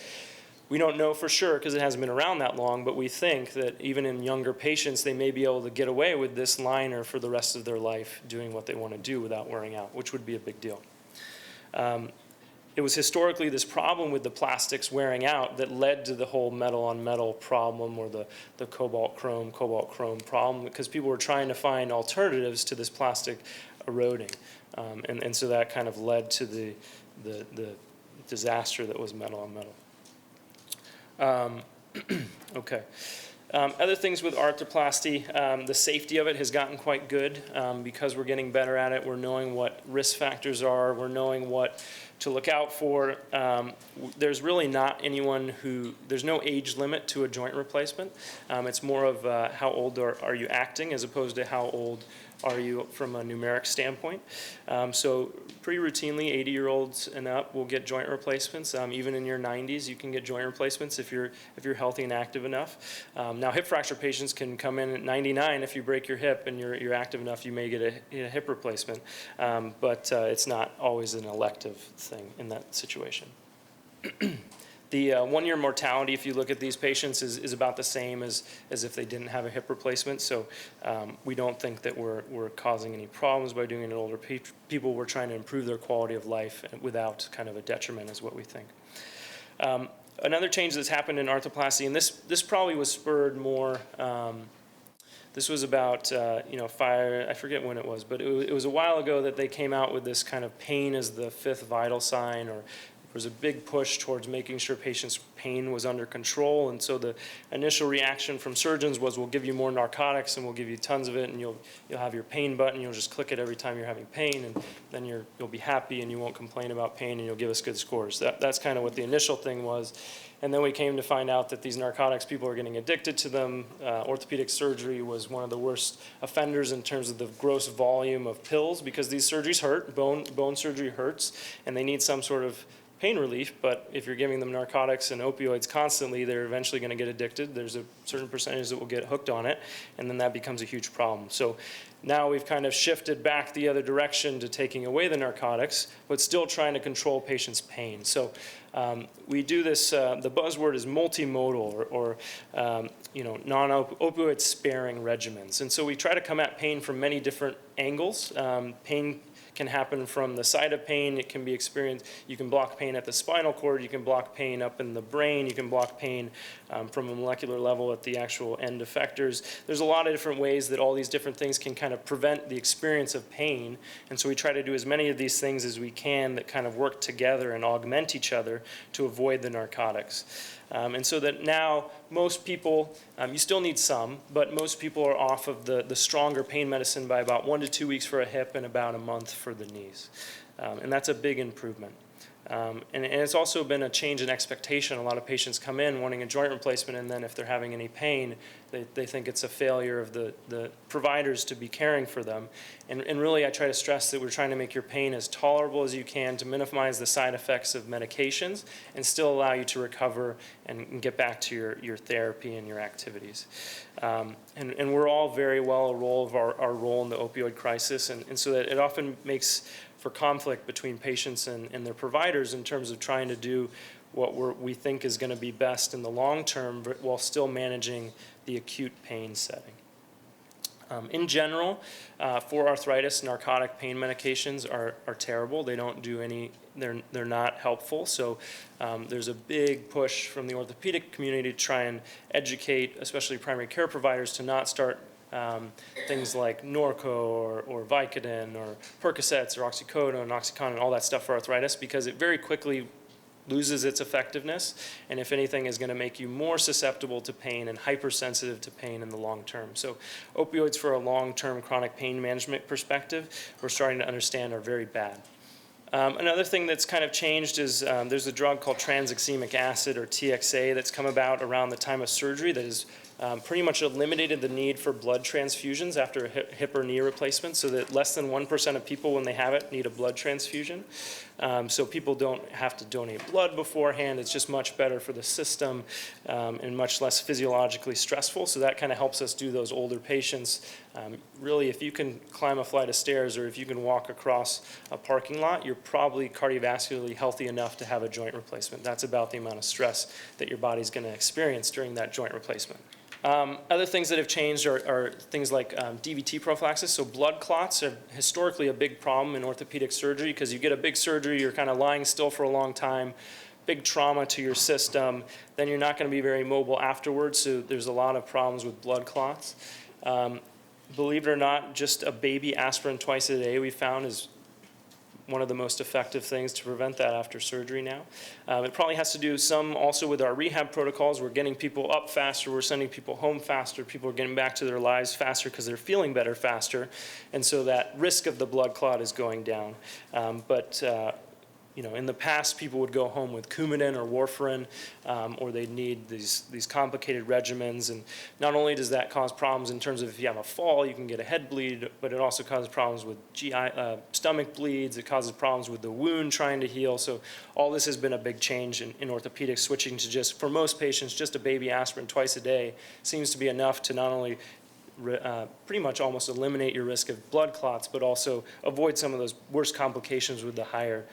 [SPEAKER 1] we don't know for sure because it hasn't been around that long, but we think that even in younger patients, they may be able to get away with this liner for the rest of their life doing what they want to do without wearing out, which would be a big deal. It was historically this problem with the plastics wearing out that led to the whole metal-on-metal problem, or the cobalt-chrome problem, because people were trying to find alternatives to this plastic eroding. And so that kind of led to the disaster that was metal-on-metal. Okay. Other things with arthroplasty, the safety of it has gotten quite good because we're getting better at it. We're knowing what risk factors are. We're knowing what to look out for. There's really not anyone there's no age limit to a joint replacement. It's more of how old are you acting as opposed to how old are you from a numeric standpoint. So pretty routinely, 80-year-olds and up will get joint replacements. Even in your 90s, you can get joint replacements if you're healthy and active enough. Now, hip fracture patients can come in at 99. If you break your hip and you're active enough, you may get a hip replacement. But it's not always an elective thing in that situation. The 1-year mortality, if you look at these patients, is about the same as if they didn't have a hip replacement. So we don't think that we're causing any problems by doing it in older people. We're trying to improve their quality of life without kind of a detriment is what we think. Another change that's happened in arthroplasty, and this probably was spurred more, this was about, I forget when it was, but it was a while ago that they came out with this kind of pain as the 5th vital sign, or there was a big push towards making sure patients' pain was under control. And so the initial reaction from surgeons was, we'll give you more narcotics and we'll give you tons of it, and you'll have your pain button, you'll just click it every time you're having pain, and then you'll be happy and you won't complain about pain and you'll give us good scores. That's kind of what the initial thing was. And then we came to find out that these narcotics, people are getting addicted to them. Orthopedic surgery was one of the worst offenders in terms of the gross volume of pills, because these surgeries hurt. Bone surgery hurts, and they need some sort of pain relief. But if you're giving them narcotics and opioids constantly, they're eventually going to get addicted. There's a certain percentage that will get hooked on it, and then that becomes a huge problem. So now we've kind of shifted back the other direction to taking away the narcotics, but still trying to control patients' pain. So we do this, the buzzword is multimodal or non-opioid sparing regimens. And so we try to come at pain from many different angles. Pain can happen from the side of pain. It can be experienced. You can block pain at the spinal cord. You can block pain up in the brain. You can block pain from a molecular level at the actual end effectors. There's a lot of different ways that all these different things can kind of prevent the experience of pain. And so we try to do as many of these things as we can that kind of work together and augment each other to avoid the narcotics. And so that now most people, you still need some, but most people are off of the stronger pain medicine by about 1 to 2 weeks for a hip and about a month for the knees. And that's a big improvement. And it's also been a change in expectation. A lot of patients come in wanting a joint replacement, and then if they're having any pain, they think it's a failure of the providers to be caring for them. And really, I try to stress that we're trying to make your pain as tolerable as you can to minimize the side effects of medications and still allow you to recover and get back to your therapy and your activities. And we're all very well aware of our role in the opioid crisis, and so that it often makes for conflict between patients and their providers in terms of trying to do what we think is going to be best in the long term, but while still managing the acute pain setting. In general, for arthritis, narcotic pain medications are terrible. They don't do any, they're not helpful. So there's a big push from the orthopedic community to try and educate, especially primary care providers, to not start things like Norco or Vicodin or Percocets or Oxycodone, Oxycontin, all that stuff for arthritis, because it very quickly loses its effectiveness, and if anything is going to make you more susceptible to pain and hypersensitive to pain in the long term. So opioids for a long-term chronic pain management perspective, we're starting to understand are very bad. Another thing that's kind of changed is there's a drug called tranexamic acid, or TXA, that's come about around the time of surgery that has pretty much eliminated the need for blood transfusions after a hip or knee replacement, so that less than 1% of people, when they have it, need a blood transfusion. So people don't have to donate blood beforehand. It's just much better for the system and much less physiologically stressful. So that kind of helps us do those older patients. Really, if you can climb a flight of stairs or if you can walk across a parking lot, you're probably cardiovascularly healthy enough to have a joint replacement. That's about the amount of stress that your body's going to experience during that joint replacement. Other things that have changed are things like DVT prophylaxis. So blood clots are historically a big problem in orthopedic surgery, because you get a big surgery, you're kind of lying still for a long time, big trauma to your system, then you're not going to be very mobile afterwards, so there's a lot of problems with blood clots. Believe it or not, just a baby aspirin twice a day we found is one of the most effective things to prevent that after surgery now. It probably has to do some also with our rehab protocols. We're getting people up faster, we're sending people home faster, people are getting back to their lives faster because they're feeling better faster, and so that risk of the blood clot is going down. You know, in the past, people would go home with Coumadin or warfarin, or they'd need these complicated regimens. And not only does that cause problems in terms of if you have a fall, you can get a head bleed, but it also causes problems with stomach bleeds. It causes problems with the wound trying to heal. So all this has been a big change in orthopedics, switching to just, for most patients, just a baby aspirin twice a day seems to be enough to not only pretty much almost eliminate your risk of blood clots, but also avoid some of those worst complications with the higher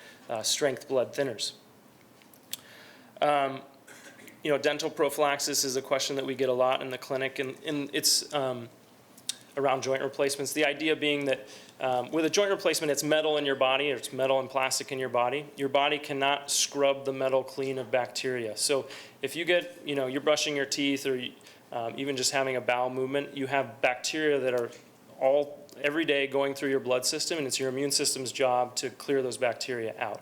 [SPEAKER 1] strength blood thinners. You know, dental prophylaxis is a question that we get a lot in the clinic, and it's around joint replacements. The idea being that with a joint replacement, it's metal in your body, or it's metal and plastic in your body. Your body cannot scrub the metal clean of bacteria. So if you get, you know, you're brushing your teeth, or even just having a bowel movement, you have bacteria that are every day going through your blood system, and it's your immune system's job to clear those bacteria out.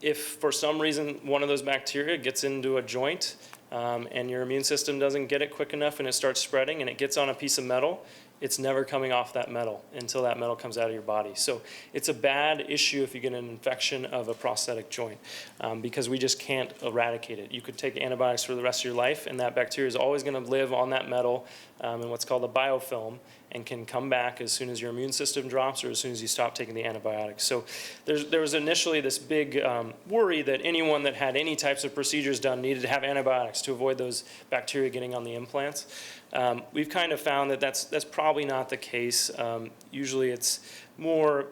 [SPEAKER 1] If for some reason one of those bacteria gets into a joint and your immune system doesn't get it quick enough and it starts spreading and it gets on a piece of metal, it's never coming off that metal until that metal comes out of your body. So it's a bad issue if you get an infection of a prosthetic joint because we just can't eradicate it. You could take antibiotics for the rest of your life, and that bacteria is always going to live on that metal in what's called a biofilm, and can come back as soon as your immune system drops or as soon as you stop taking the antibiotics. So there was initially this big worry that anyone that had any types of procedures done needed to have antibiotics to avoid those bacteria getting on the implants. We've kind of found that that's probably not the case. Usually it's more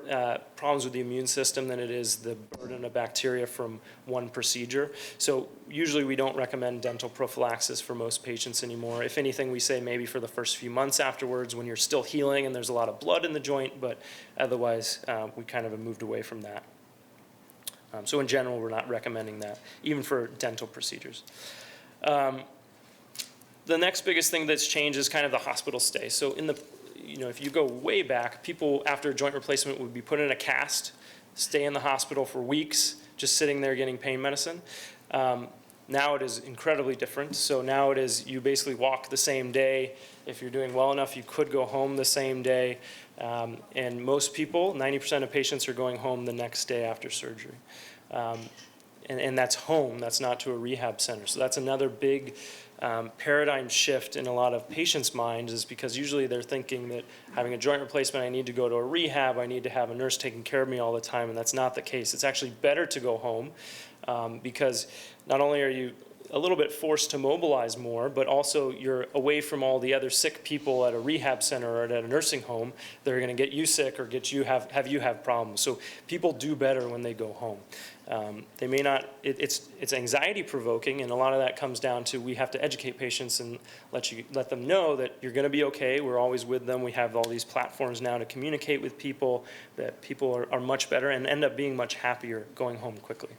[SPEAKER 1] problems with the immune system than it is the burden of bacteria from one procedure. So usually we don't recommend dental prophylaxis for most patients anymore. If anything, we say maybe for the first few months afterwards when you're still healing and there's a lot of blood in the joint, but otherwise we kind of have moved away from that. So in general, we're not recommending that, even for dental procedures. The next biggest thing that's changed is kind of the hospital stay. So if you go way back, people after a joint replacement would be put in a cast, stay in the hospital for weeks, just sitting there getting pain medicine. Now it is incredibly different. So now it is you basically walk the same day. If you're doing well enough, you could go home the same day. And most people, 90% of patients, are going home the next day after surgery. And that's home, that's not to a rehab center. So that's another big paradigm shift in a lot of patients' minds, is because usually they're thinking that having a joint replacement, I need to go to a rehab, I need to have a nurse taking care of me all the time, and that's not the case. It's actually better to go home because not only are you a little bit forced to mobilize more, but also you're away from all the other sick people at a rehab center or at a nursing home that are going to get you sick or have you have problems. So people do better when they go home. They may not, it's anxiety provoking, and a lot of that comes down to we have to educate patients and let them know that you're going to be okay. We're always with them. We have all these platforms now to communicate with people, that people are much better and end up being much happier going home quickly.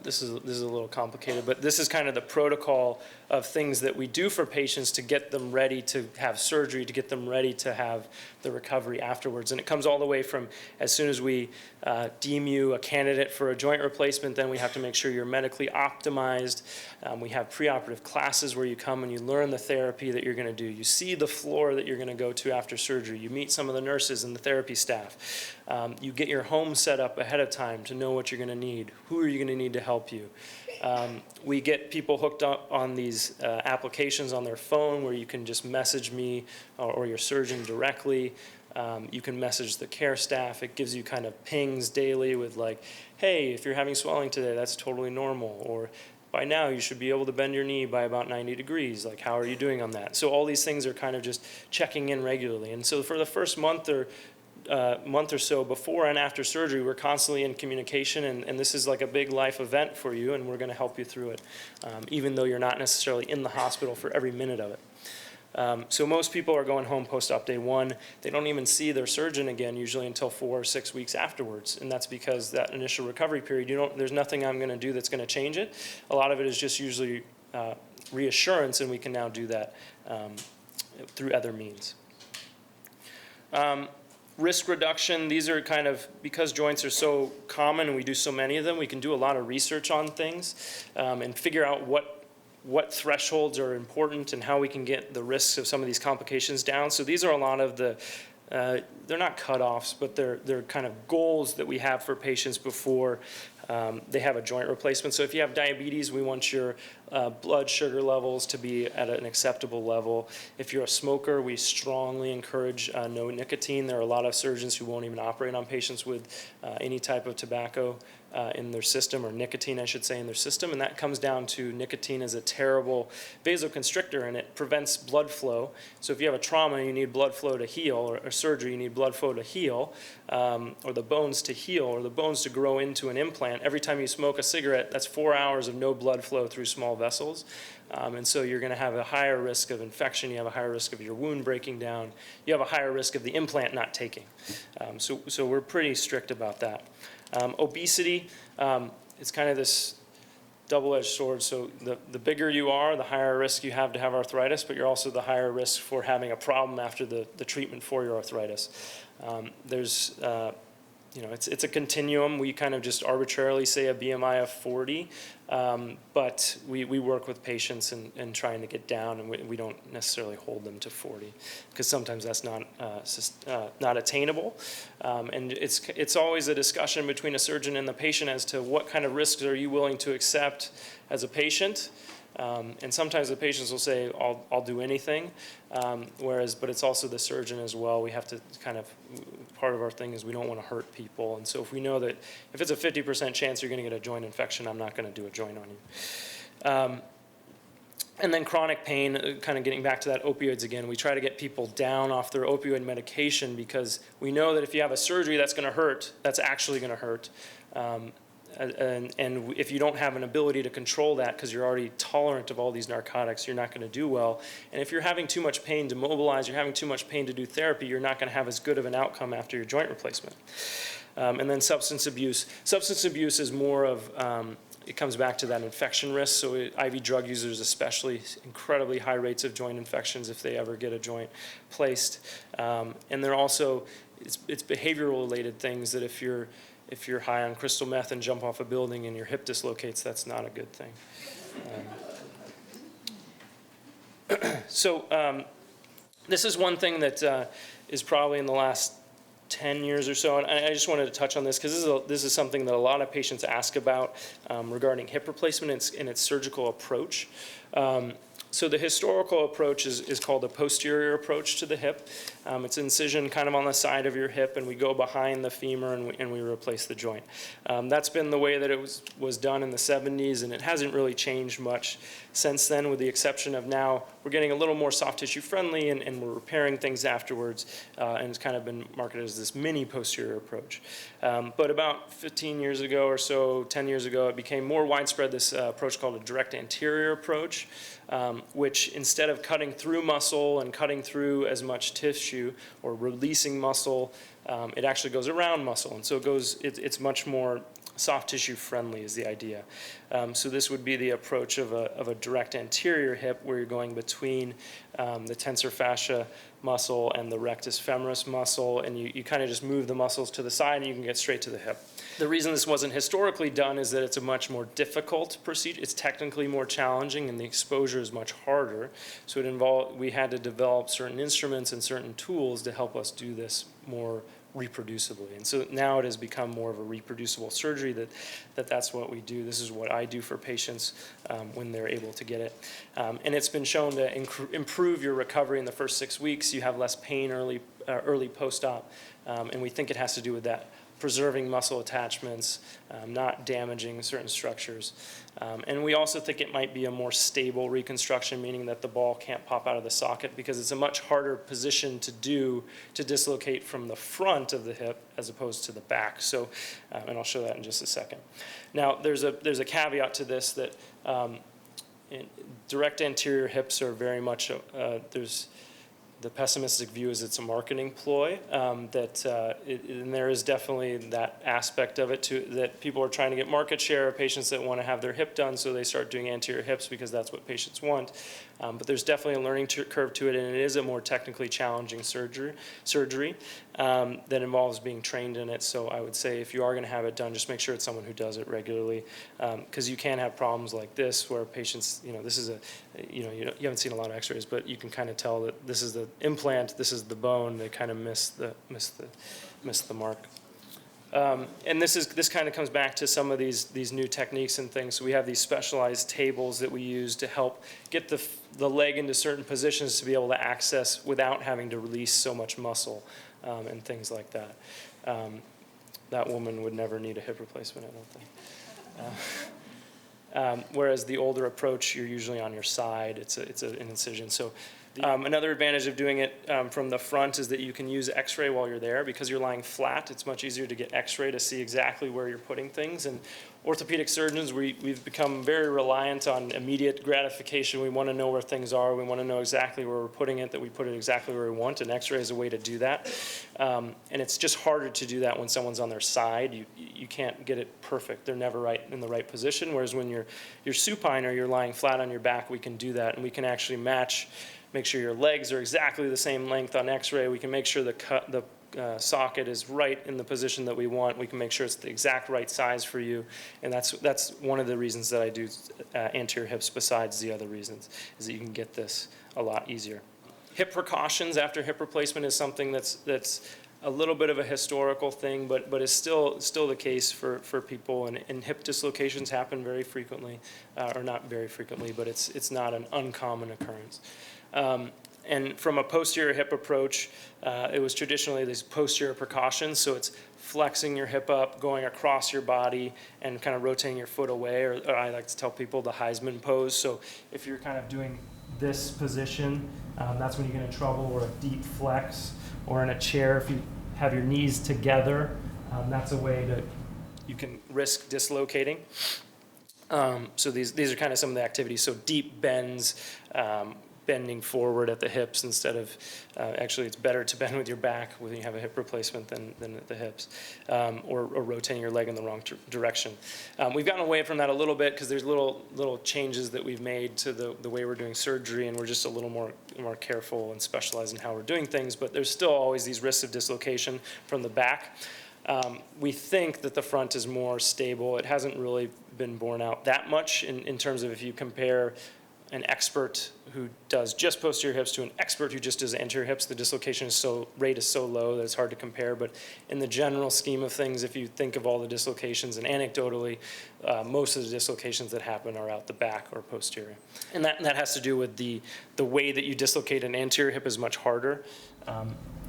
[SPEAKER 1] This is a little complicated, but this is kind of the protocol of things that we do for patients to get them ready to have surgery, to get them ready to have the recovery afterwards. And it comes all the way from as soon as we deem you a candidate for a joint replacement, then we have to make sure you're medically optimized. We have preoperative classes where you come and you learn the therapy that you're going to do. You see the floor that you're going to go to after surgery. You meet some of the nurses and the therapy staff. You get your home set up ahead of time to know what you're going to need. Who are you going to need to help you? We get people hooked up on these applications on their phone where you can just message me or your surgeon directly. You can message the care staff. It gives you kind of pings daily with like, hey, if you're having swelling today, that's totally normal. Or by now you should be able to bend your knee by about 90 degrees. Like, how are you doing on that? So all these things are kind of just checking in regularly. And so for the first month or so before and after surgery, we're constantly in communication, and this is like a big life event for you, and we're going to help you through it, even though you're not necessarily in the hospital for every minute of it. So most people are going home post-op day one. They don't even see their surgeon again usually until 4 or 6 weeks afterwards, and that's because that initial recovery period, there's nothing I'm going to do that's going to change it. A lot of it is just usually reassurance, and we can now do that through other means. Risk reduction, these are kind of, because joints are so common and we do so many of them, we can do a lot of research on things and figure out what thresholds are important and how we can get the risks of some of these complications down. So these are a lot of the, they're not cutoffs, but they're kind of goals that we have for patients before they have a joint replacement. So if you have diabetes, we want your blood sugar levels to be at an acceptable level. If you're a smoker, we strongly encourage no nicotine. There are a lot of surgeons who won't even operate on patients with any type of tobacco in their system, or nicotine, I should say, in their system. And that comes down to nicotine is a terrible vasoconstrictor, and it prevents blood flow. So if you have a trauma, you need blood flow to heal, or surgery, you need blood flow to heal, or the bones to heal, or the bones to grow into an implant. Every time you smoke a cigarette, that's 4 hours of no blood flow through small vessels. And so you're going to have a higher risk of infection. You have a higher risk of your wound breaking down. You have a higher risk of the implant not taking. So we're pretty strict about that. Obesity, it's kind of this double-edged sword. So the bigger you are, the higher risk you have to have arthritis, but you're also the higher risk for having a problem after the treatment for your arthritis. It's a continuum. We kind of just arbitrarily say a BMI of 40, but we work with patients and trying to get down, and we don't necessarily hold them to 40, because sometimes that's not attainable. And it's always a discussion between a surgeon and the patient as to what kind of risks are you willing to accept as a patient. And sometimes the patients will say, I'll do anything, but it's also the surgeon as well. We have to part of our thing is we don't want to hurt people. And so if we know that if it's a 50% chance you're going to get a joint infection, I'm not going to do a joint on you. And then chronic pain, kind of getting back to that opioids again, we try to get people down off their opioid medication, because we know that if you have a surgery that's going to hurt, that's actually going to hurt. And if you don't have an ability to control that because you're already tolerant of all these narcotics, you're not going to do well. And if you're having too much pain to mobilize, you're having too much pain to do therapy, you're not going to have as good of an outcome after your joint replacement. And then substance abuse. Substance abuse is more of, it comes back to that infection risk. So IV drug users especially, incredibly high rates of joint infections if they ever get a joint placed. And they're also, it's behavioral related things that if you're high on crystal meth and jump off a building and your hip dislocates, that's not a good thing. This is one thing that is probably in the last 10 years or so, and I just wanted to touch on this because this is something that a lot of patients ask about regarding hip replacement and its surgical approach. So the historical approach is called a posterior approach to the hip. It's incision kind of on the side of your hip, and we go behind the femur and we replace the joint. That's been the way that it was done in the 70s, and it hasn't really changed much since then, with the exception of now we're getting a little more soft tissue friendly and we're repairing things afterwards, and it's kind of been marketed as this mini posterior approach. But about 15 years ago or so, 10 years ago, it became more widespread, this approach called a direct anterior approach, which instead of cutting through muscle and cutting through as much tissue or releasing muscle, it actually goes around muscle. And so it's much more soft tissue friendly is the idea. So this would be the approach of a direct anterior hip, where you're going between the tensor fascia muscle and the rectus femoris muscle, and you kind of just move the muscles to the side and you can get straight to the hip. The reason this wasn't historically done is that it's a much more difficult procedure. It's technically more challenging and the exposure is much harder. So we had to develop certain instruments and certain tools to help us do this more reproducibly. And so now it has become more of a reproducible surgery that's what we do. This is what I do for patients when they're able to get it. And it's been shown to improve your recovery in the first 6 weeks. You have less pain early post-op, and we think it has to do with that, preserving muscle attachments, not damaging certain structures. And we also think it might be a more stable reconstruction, meaning that the ball can't pop out of the socket, because it's a much harder position to dislocate from the front of the hip as opposed to the back. So, and I'll show that in just a second. Now, there's a caveat to this that direct anterior hips are very much, the pessimistic view is it's a marketing ploy, and there is definitely that aspect of it too, that people are trying to get market share of patients that want to have their hip done, so they start doing anterior hips because that's what patients want. But there's definitely a learning curve to it, and it is a more technically challenging surgery. that involves being trained in it. So I would say if you are going to have it done, just make sure it's someone who does it regularly, because you can have problems like this where patients, this is you haven't seen a lot of x-rays, but you can kind of tell that this is the implant, this is the bone, they kind of miss the mark. And this kind of comes back to some of these new techniques and things. So we have these specialized tables that we use to help get the leg into certain positions to be able to access without having to release so much muscle and things like that. That woman would never need a hip replacement, I don't think. Whereas the older approach, you're usually on your side. It's an incision. So another advantage of doing it from the front is that you can use x-ray while you're there. Because you're lying flat, it's much easier to get x-ray to see exactly where you're putting things. And orthopedic surgeons, we've become very reliant on immediate gratification. We want to know where things are. We want to know exactly where we're putting it, that we put it exactly where we want, and x-ray is a way to do that. And it's just harder to do that when someone's on their side. You can't get it perfect. They're never right in the right position, whereas when you're supine or you're lying flat on your back, we can do that, and we can actually make sure your legs are exactly the same length on x-ray. We can make sure the socket is right in the position that we want. We can make sure it's the exact right size for you. And that's one of the reasons that I do anterior hips, besides the other reasons, is that you can get this a lot easier. Hip precautions after hip replacement is something that's a little bit of a historical thing, but is still the case for people. And hip dislocations happen very frequently, or not very frequently, but it's not an uncommon occurrence. And from a posterior hip approach, it was traditionally these posterior precautions. So it's flexing your hip up, going across your body, and kind of rotating your foot away. Or I like to tell people the Heisman pose. So if you're kind of doing this position, that's when you get in trouble, or a deep flex. Or in a chair, if you have your knees together, that's a way you can risk dislocating. So these are kind of some of the activities. So deep bends, bending forward at the hips instead of, actually it's better to bend with your back when you have a hip replacement than at the hips, or rotating your leg in the wrong direction. We've gotten away from that a little bit because there's little changes that we've made to the way we're doing surgery, and we're just a little more careful and specialized in how we're doing things, but there's still always these risks of dislocation from the back. We think that the front is more stable. It hasn't really been borne out that much in terms of if you compare an expert who does just posterior hips to an expert who just does anterior hips, the dislocation rate is so low that it's hard to compare. But in the general scheme of things, if you think of all the dislocations, and anecdotally, most of the dislocations that happen are out the back or posterior. And that has to do with the way that you dislocate an anterior hip is much harder.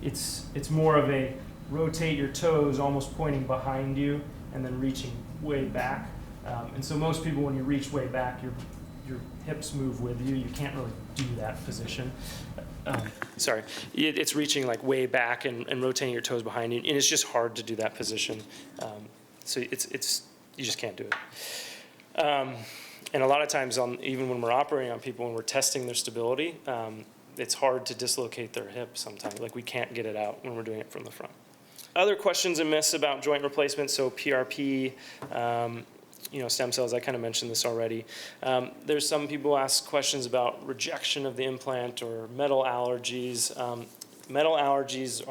[SPEAKER 1] It's more of a rotate your toes almost pointing behind you and then reaching way back. And so most people, when you reach way back, your hips move with you. You can't really do that position. Sorry, it's reaching like way back and rotating your toes behind you, and it's just hard to do that position. So you just can't do it. And a lot of times, even when we're operating on people, when we're testing their stability, it's hard to dislocate their hip sometimes. Like we can't get it out when we're doing it from the front. Other questions and myths about joint replacement, so PRP, stem cells, I kind of mentioned this already. There's some people ask questions about rejection of the implant or metal allergies. Metal allergies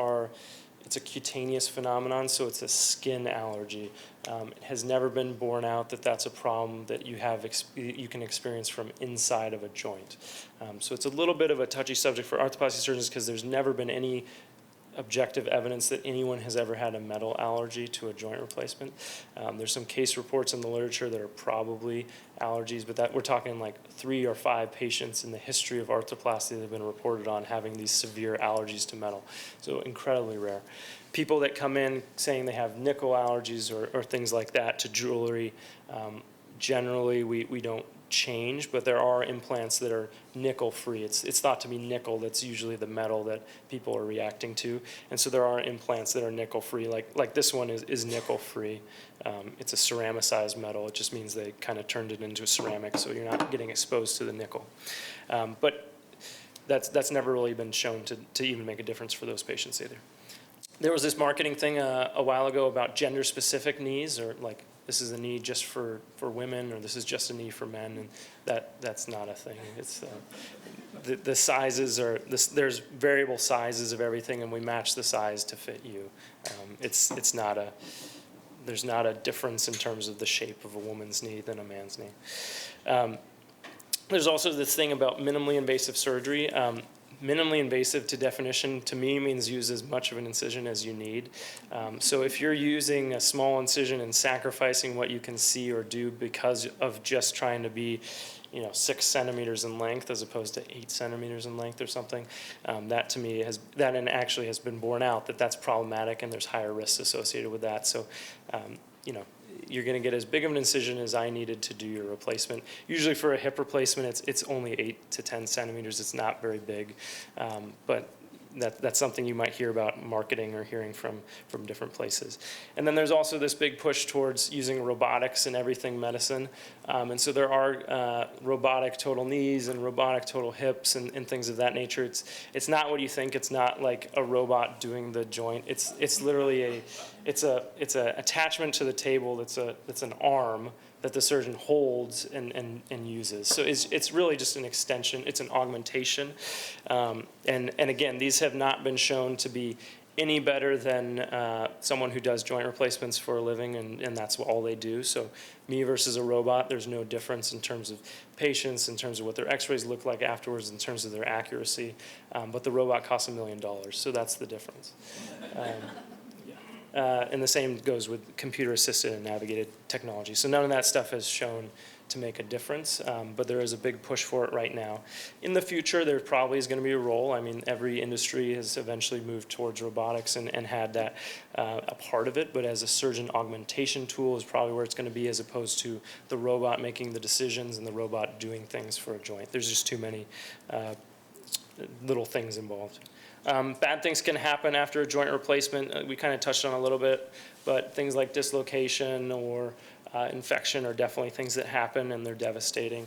[SPEAKER 1] it's a cutaneous phenomenon, so it's a skin allergy. It has never been borne out that that's a problem that you can experience from inside of a joint. So it's a little bit of a touchy subject for arthroplasty surgeons because there's never been any objective evidence that anyone has ever had a metal allergy to a joint replacement. There's some case reports in the literature that are probably allergies, but we're talking like 3 or 5 patients in the history of arthroplasty that have been reported on having these severe allergies to metal. So incredibly rare. People that come in saying they have nickel allergies or things like that to jewelry, generally we don't change, but there are implants that are nickel free. It's thought to be nickel that's usually the metal that people are reacting to, and so there are implants that are nickel free, like this one is nickel free. It's a ceramicized metal. It just means they kind of turned it into a ceramic, so you're not getting exposed to the nickel. But that's never really been shown to even make a difference for those patients either. There was this marketing thing a while ago about gender specific knees, or like this is a knee just for women, or this is just a knee for men, and that's not a thing. the sizes are, there's variable sizes of everything, and we match the size to fit you. It's not a, there's not a difference in terms of the shape of a woman's knee than a man's knee. There's also this thing about minimally invasive surgery. Minimally invasive, to definition, to me means use as much of an incision as you need. So if you're using a small incision and sacrificing what you can see or do because of just trying to be, 6 centimeters in length as opposed to 8 centimeters in length or something, that to me actually has been borne out that that's problematic, and there's higher risks associated with that. So, you're going to get as big of an incision as I needed to do your replacement. Usually for a hip replacement, it's only 8 to 10 centimeters. It's not very big, but that's something you might hear about marketing or hearing from different places. And then there's also this big push towards using robotics in everything medicine. And so there are robotic total knees and robotic total hips and things of that nature. It's not what you think. It's not like a robot doing the joint. It's literally it's a attachment to the table that's an arm that the surgeon holds and uses. So it's really just an extension. It's an augmentation. And again, these have not been shown to be any better than someone who does joint replacements for a living, and that's all they do. So me versus a robot, there's no difference in terms of patients, in terms of what their x-rays look like afterwards, in terms of their accuracy. But the robot costs $1 million, so that's the difference. And the same goes with computer-assisted and navigated technology. So none of that stuff has shown to make a difference, but there is a big push for it right now. In the future, there probably is going to be a role. I mean, every industry has eventually moved towards robotics and had that a part of it, but as a surgeon augmentation tool is probably where it's going to be, as opposed to the robot making the decisions and the robot doing things for a joint. There's just too many little things involved. Bad things can happen after a joint replacement. We kind of touched on a little bit, but things like dislocation or infection are definitely things that happen, and they're devastating.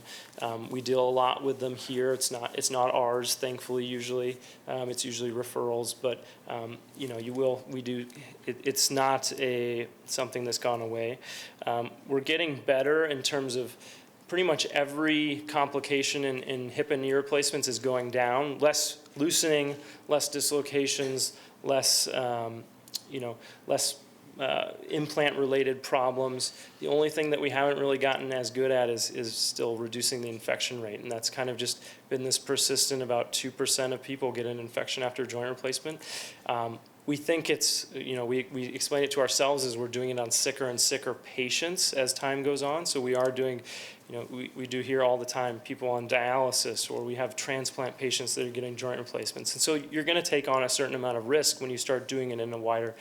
[SPEAKER 1] We deal a lot with them here. It's not ours, thankfully. Usually, it's usually referrals, but it's not something that's gone away. We're getting better in terms of pretty much every complication in hip and knee replacements is going down. Less loosening, less dislocations, less implant-related problems. The only thing that we haven't really gotten as good at is still reducing the infection rate, and that's kind of just been this persistent. About 2% of people get an infection after joint replacement. We think it's, we explain it to ourselves as we're doing it on sicker and sicker patients as time goes on. So we are doing, we do hear all the time people on dialysis, or we have transplant patients that are getting joint replacements. And so you're going to take on a certain amount of risk when you start doing it in a wider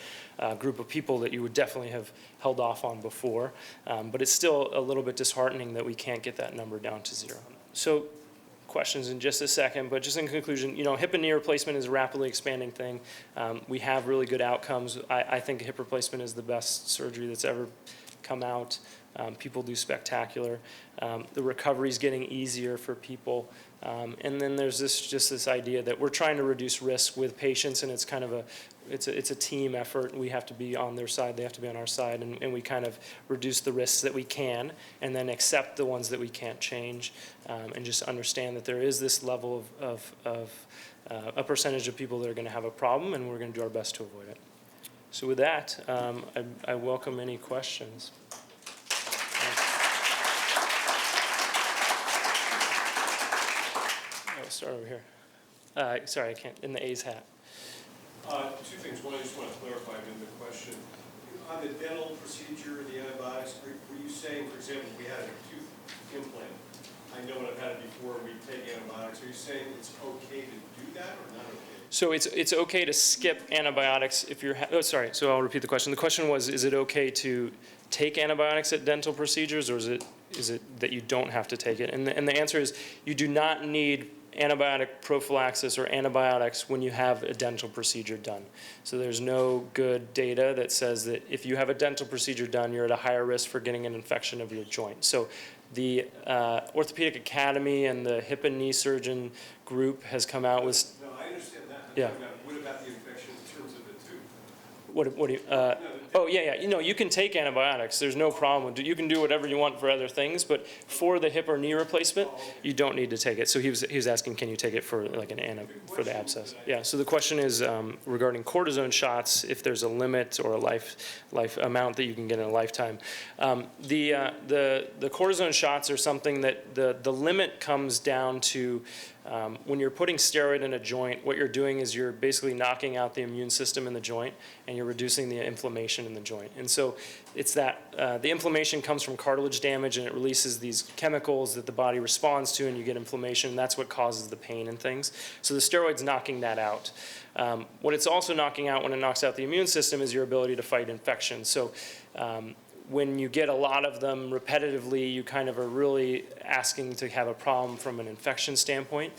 [SPEAKER 1] group of people that you would definitely have held off on before. But it's still a little bit disheartening that we can't get that number down to 0. So questions in just a second, but just in conclusion, hip and knee replacement is a rapidly expanding thing. We have really good outcomes. I think hip replacement is the best surgery that's ever come out. People do spectacular. The recovery is getting easier for people. And then there's this idea that we're trying to reduce risk with patients, and it's kind of it's a team effort. We have to be on their side, they have to be on our side, and we kind of reduce the risks that we can, and then accept the ones that we can't change, and just understand that there is this level of a percentage of people that are going to have a problem, and we're going to do our best to avoid it. So with that, I welcome any questions. I'll start over here. Sorry, I can't, in the A's hat.
[SPEAKER 2] Two things. One, I just want to clarify in the question. On the dental procedure, the antibiotics, were you saying, for example, we had a tooth implant? I know when I've had it before, we take antibiotics. Are you saying it's okay to do that or not okay?
[SPEAKER 1] So it's okay to skip antibiotics if you're, sorry, so I'll repeat the question. The question was, is it okay to take antibiotics at dental procedures, or is it that you don't have to take it? And the answer is, you do not need antibiotic prophylaxis or antibiotics when you have a dental procedure done. So there's no good data that says that if you have a dental procedure done, you're at a higher risk for getting an infection of your joint. So the Orthopaedic Academy and the hip and knee surgeon group has come out with...
[SPEAKER 2] No, I understand that.
[SPEAKER 1] Yeah.
[SPEAKER 2] What about the infection in terms of the tooth?
[SPEAKER 1] What do you...
[SPEAKER 2] No,
[SPEAKER 1] Oh, yeah, yeah. You can take antibiotics. There's no problem. You can do whatever you want for other things, but for the hip or knee replacement, you don't need to take it. So he was asking, can you take it for like for the abscess? Yeah. So the question is regarding cortisone shots, if there's a limit or a life amount that you can get in a lifetime. The cortisone shots are something that the limit comes down to when you're putting steroid in a joint. What you're doing is you're basically knocking out the immune system in the joint, and you're reducing the inflammation in the joint. And so it's that the inflammation comes from cartilage damage, and it releases these chemicals that the body responds to, and you get inflammation, and that's what causes the pain and things. So the steroid's knocking that out. What it's also knocking out when it knocks out the immune system is your ability to fight infection. So when you get a lot of them repetitively, you kind of are really asking to have a problem from an infection standpoint.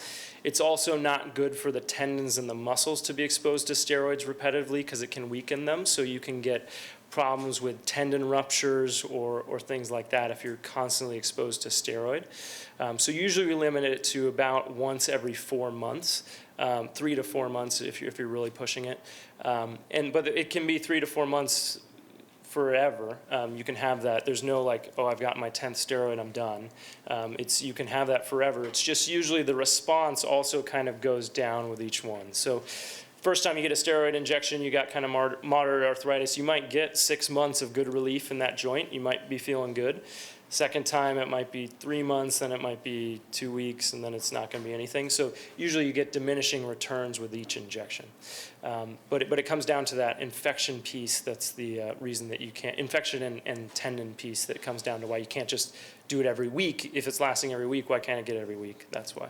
[SPEAKER 1] It's also not good for the tendons and the muscles to be exposed to steroids repetitively because it can weaken them. So you can get problems with tendon ruptures or things like that if you're constantly exposed to steroid. So usually we limit it to about once every 4 months. 3 to 4 months if you're really pushing it. But it can be 3 to 4 months forever. You can have that. There's no like, oh, I've got my 10th steroid, I'm done. You can have that forever. It's just usually the response also kind of goes down with each one. So first time you get a steroid injection, you got kind of moderate arthritis. You might get 6 months of good relief in that joint. You might be feeling good. Second time, it might be 3 months, then it might be 2 weeks, and then it's not going to be anything. So usually you get diminishing returns with each injection. But it comes down to that infection piece. That's the reason that you can't, infection and tendon piece that comes down to why you can't just do it every week. If it's lasting every week, why can't I get it every week? That's why.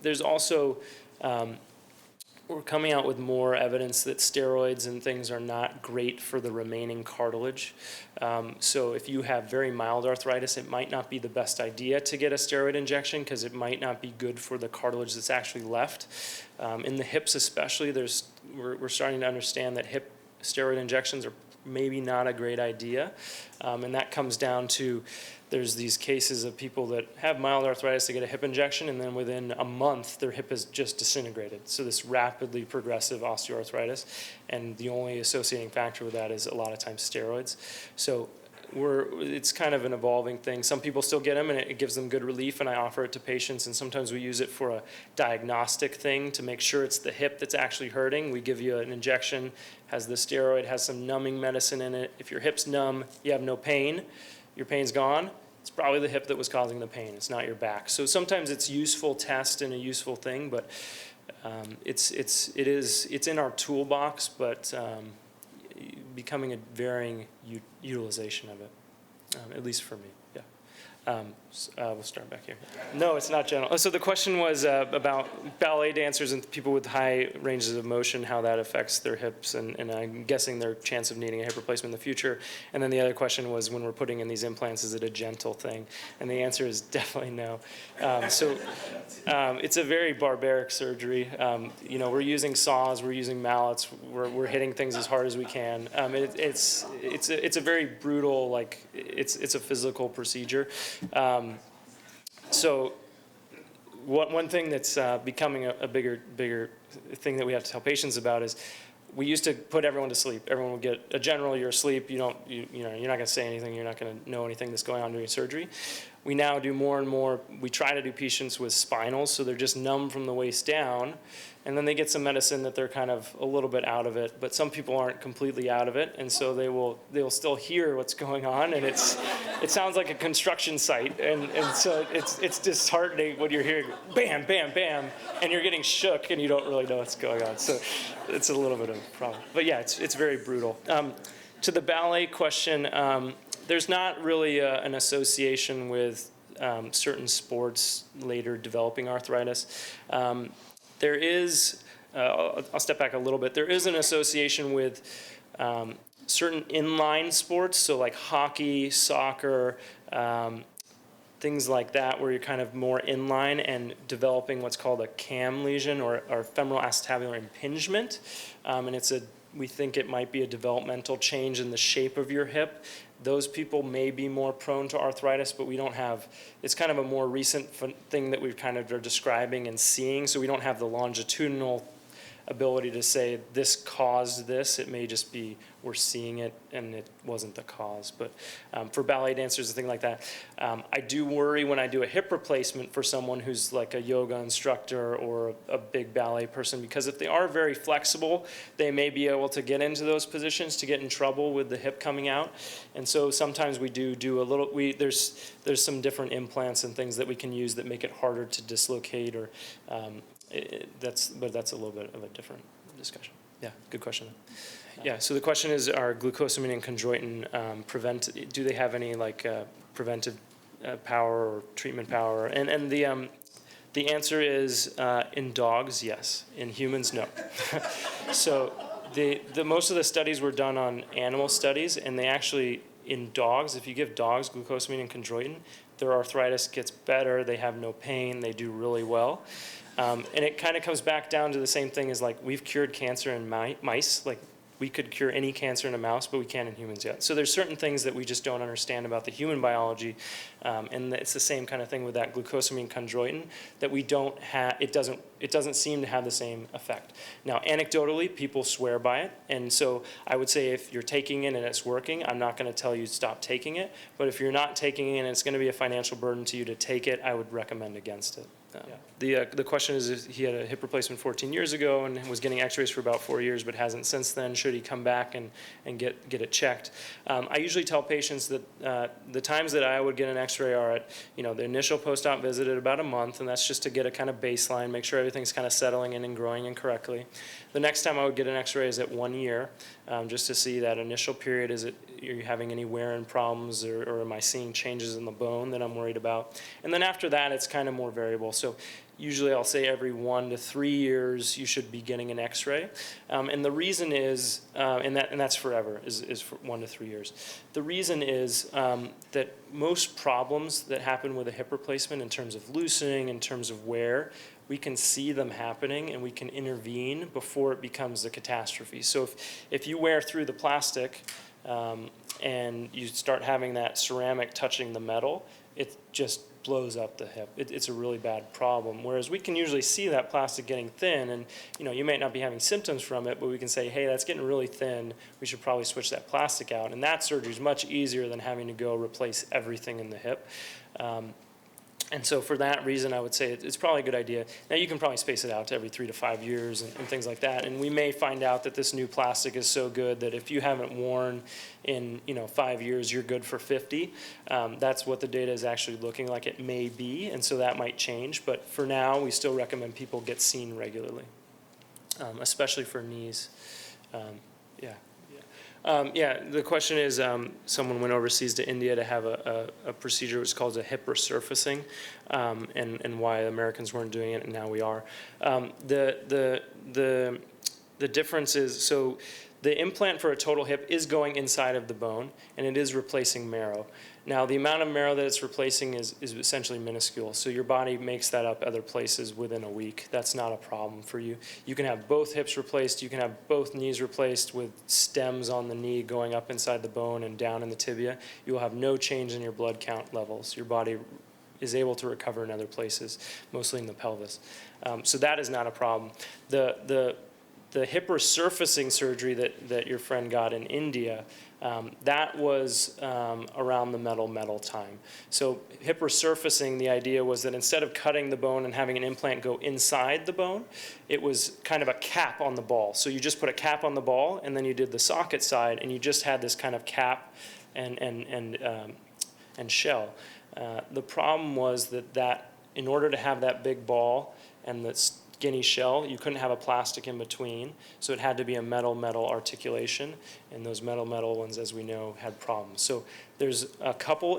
[SPEAKER 1] There's also, we're coming out with more evidence that steroids and things are not great for the remaining cartilage. So if you have very mild arthritis, it might not be the best idea to get a steroid injection because it might not be good for the cartilage that's actually left. In the hips especially, we're starting to understand that hip steroid injections are maybe not a great idea. And that comes down to there's these cases of people that have mild arthritis, they get a hip injection, and then within a month, their hip is just disintegrated. So this rapidly progressive osteoarthritis, and the only associating factor with that is a lot of times steroids. So it's kind of an evolving thing. Some people still get them, and it gives them good relief, and I offer it to patients, and sometimes we use it for a diagnostic thing to make sure it's the hip that's actually hurting. We give you an injection, has the steroid, has some numbing medicine in it. If your hip's numb, you have no pain, your pain's gone, it's probably the hip that was causing the pain. It's not your back. So sometimes it's useful test and a useful thing, but it's in our toolbox, but becoming a varying utilization of it, at least for me. Yeah. We'll start back here. No, it's not general. So the question was about ballet dancers and people with high ranges of motion, how that affects their hips, and I'm guessing their chance of needing a hip replacement in the future. And then the other question was, when we're putting in these implants, is it a gentle thing? And the answer is definitely no. It's a very barbaric surgery. We're using saws, we're using mallets, we're hitting things as hard as we can. It's a very brutal, like it's a physical procedure. So one thing that's becoming a bigger thing that we have to tell patients about is we used to put everyone to sleep. Everyone would get a general, you're asleep, you're not going to say anything, you're not going to know anything that's going on during surgery. We now do more and more, we try to do patients with spinals, so they're just numb from the waist down, and then they get some medicine that they're kind of a little bit out of it, but some people aren't completely out of it, and so they'll still hear what's going on, and it sounds like a construction site, and so it's disheartening when you're hearing bam, bam, bam, and you're getting shook, and you don't really know what's going on, so it's a little bit of a problem. But yeah, it's very brutal. To the ballet question, there's not really an association with certain sports later developing arthritis. There is, I'll step back a little bit, there is an association with certain inline sports, so like hockey, soccer, things like that, where you're kind of more inline and developing what's called a CAM lesion or femoral acetabular impingement. And we think it might be a developmental change in the shape of your hip. Those people may be more prone to arthritis, but we don't have, it's kind of a more recent thing that we've kind of are describing and seeing, so we don't have the longitudinal ability to say this caused this. It may just be we're seeing it and it wasn't the cause. But for ballet dancers and things like that, I do worry when I do a hip replacement for someone who's like a yoga instructor or a big ballet person, because if they are very flexible, they may be able to get into those positions to get in trouble with the hip coming out. And so sometimes we do a little, there's some different implants and things that we can use that make it harder to dislocate, or but that's a little bit of a different discussion. Yeah, good question. Yeah, so the question is, are glucosamine and chondroitin do they have any like preventive power or treatment power? And the answer is, in dogs, yes. In humans, no. So the most of the studies were done on animal studies, and they actually, in dogs, if you give dogs glucosamine and chondroitin, their arthritis gets better, they have no pain, they do really well. And it kind of comes back down to the same thing as, like, we've cured cancer in mice. Like, we could cure any cancer in a mouse, but we can't in humans yet. So there's certain things that we just don't understand about the human biology, and it's the same kind of thing with that glucosamine chondroitin, that we don't have. It doesn't seem to have the same effect. Now, anecdotally, people swear by it, and so I would say if you're taking it and it's working, I'm not going to tell you stop taking it. But if you're not taking it and it's going to be a financial burden to you to take it, I would recommend against it. The question is, if he had a hip replacement 14 years ago and was getting x-rays for about 4 years but hasn't since then, should he come back and get it checked? I usually tell patients that the times that I would get an x-ray are at, the initial post-op visit at about a month, and that's just to get a kind of baseline, make sure everything's kind of settling in and growing in correctly. The next time I would get an x-ray is at 1 year, just to see that initial period. Are you having any wear and problems, or am I seeing changes in the bone that I'm worried about? And then after that, it's kind of more variable. So usually I'll say every 1 to 3 years you should be getting an x-ray. And the reason is, and that's forever, is for 1 to 3 years. The reason is that most problems that happen with a hip replacement in terms of loosening, in terms of wear, we can see them happening and we can intervene before it becomes a catastrophe. So if you wear through the plastic and you start having that ceramic touching the metal, it just blows up the hip. It's a really bad problem. Whereas we can usually see that plastic getting thin, and you may not be having symptoms from it, but we can say, hey, that's getting really thin. We should probably switch that plastic out. And that surgery is much easier than having to go replace everything in the hip. And so for that reason, I would say it's probably a good idea. Now, you can probably space it out to every 3 to 5 years and things like that. And we may find out that this new plastic is so good that if you haven't worn in 5 years, you're good for 50. That's what the data is actually looking like it may be, and so that might change. But for now, we still recommend people get seen regularly, especially for knees. The question is, someone went overseas to India to have a procedure which is called a hip resurfacing, and why Americans weren't doing it, and now we are. The difference is, so the implant for a total hip is going inside of the bone, and it is replacing marrow. Now, the amount of marrow that it's replacing is essentially minuscule, so your body makes that up other places within a week. That's not a problem for you. You can have both hips replaced, you can have both knees replaced with stems on the knee going up inside the bone and down in the tibia. You will have no change in your blood count levels. Your body is able to recover in other places, mostly in the pelvis. So that is not a problem. The hip resurfacing surgery that your friend got in India, that was around the metal time. So hip resurfacing, the idea was that instead of cutting the bone and having an implant go inside the bone, it was kind of a cap on the ball. So you just put a cap on the ball, and then you did the socket side, and you just had this kind of cap and shell. The problem was that in order to have that big ball and the skinny shell, you couldn't have a plastic in between, so it had to be a metal articulation, and those metal ones, as we know, had problems. So there's a couple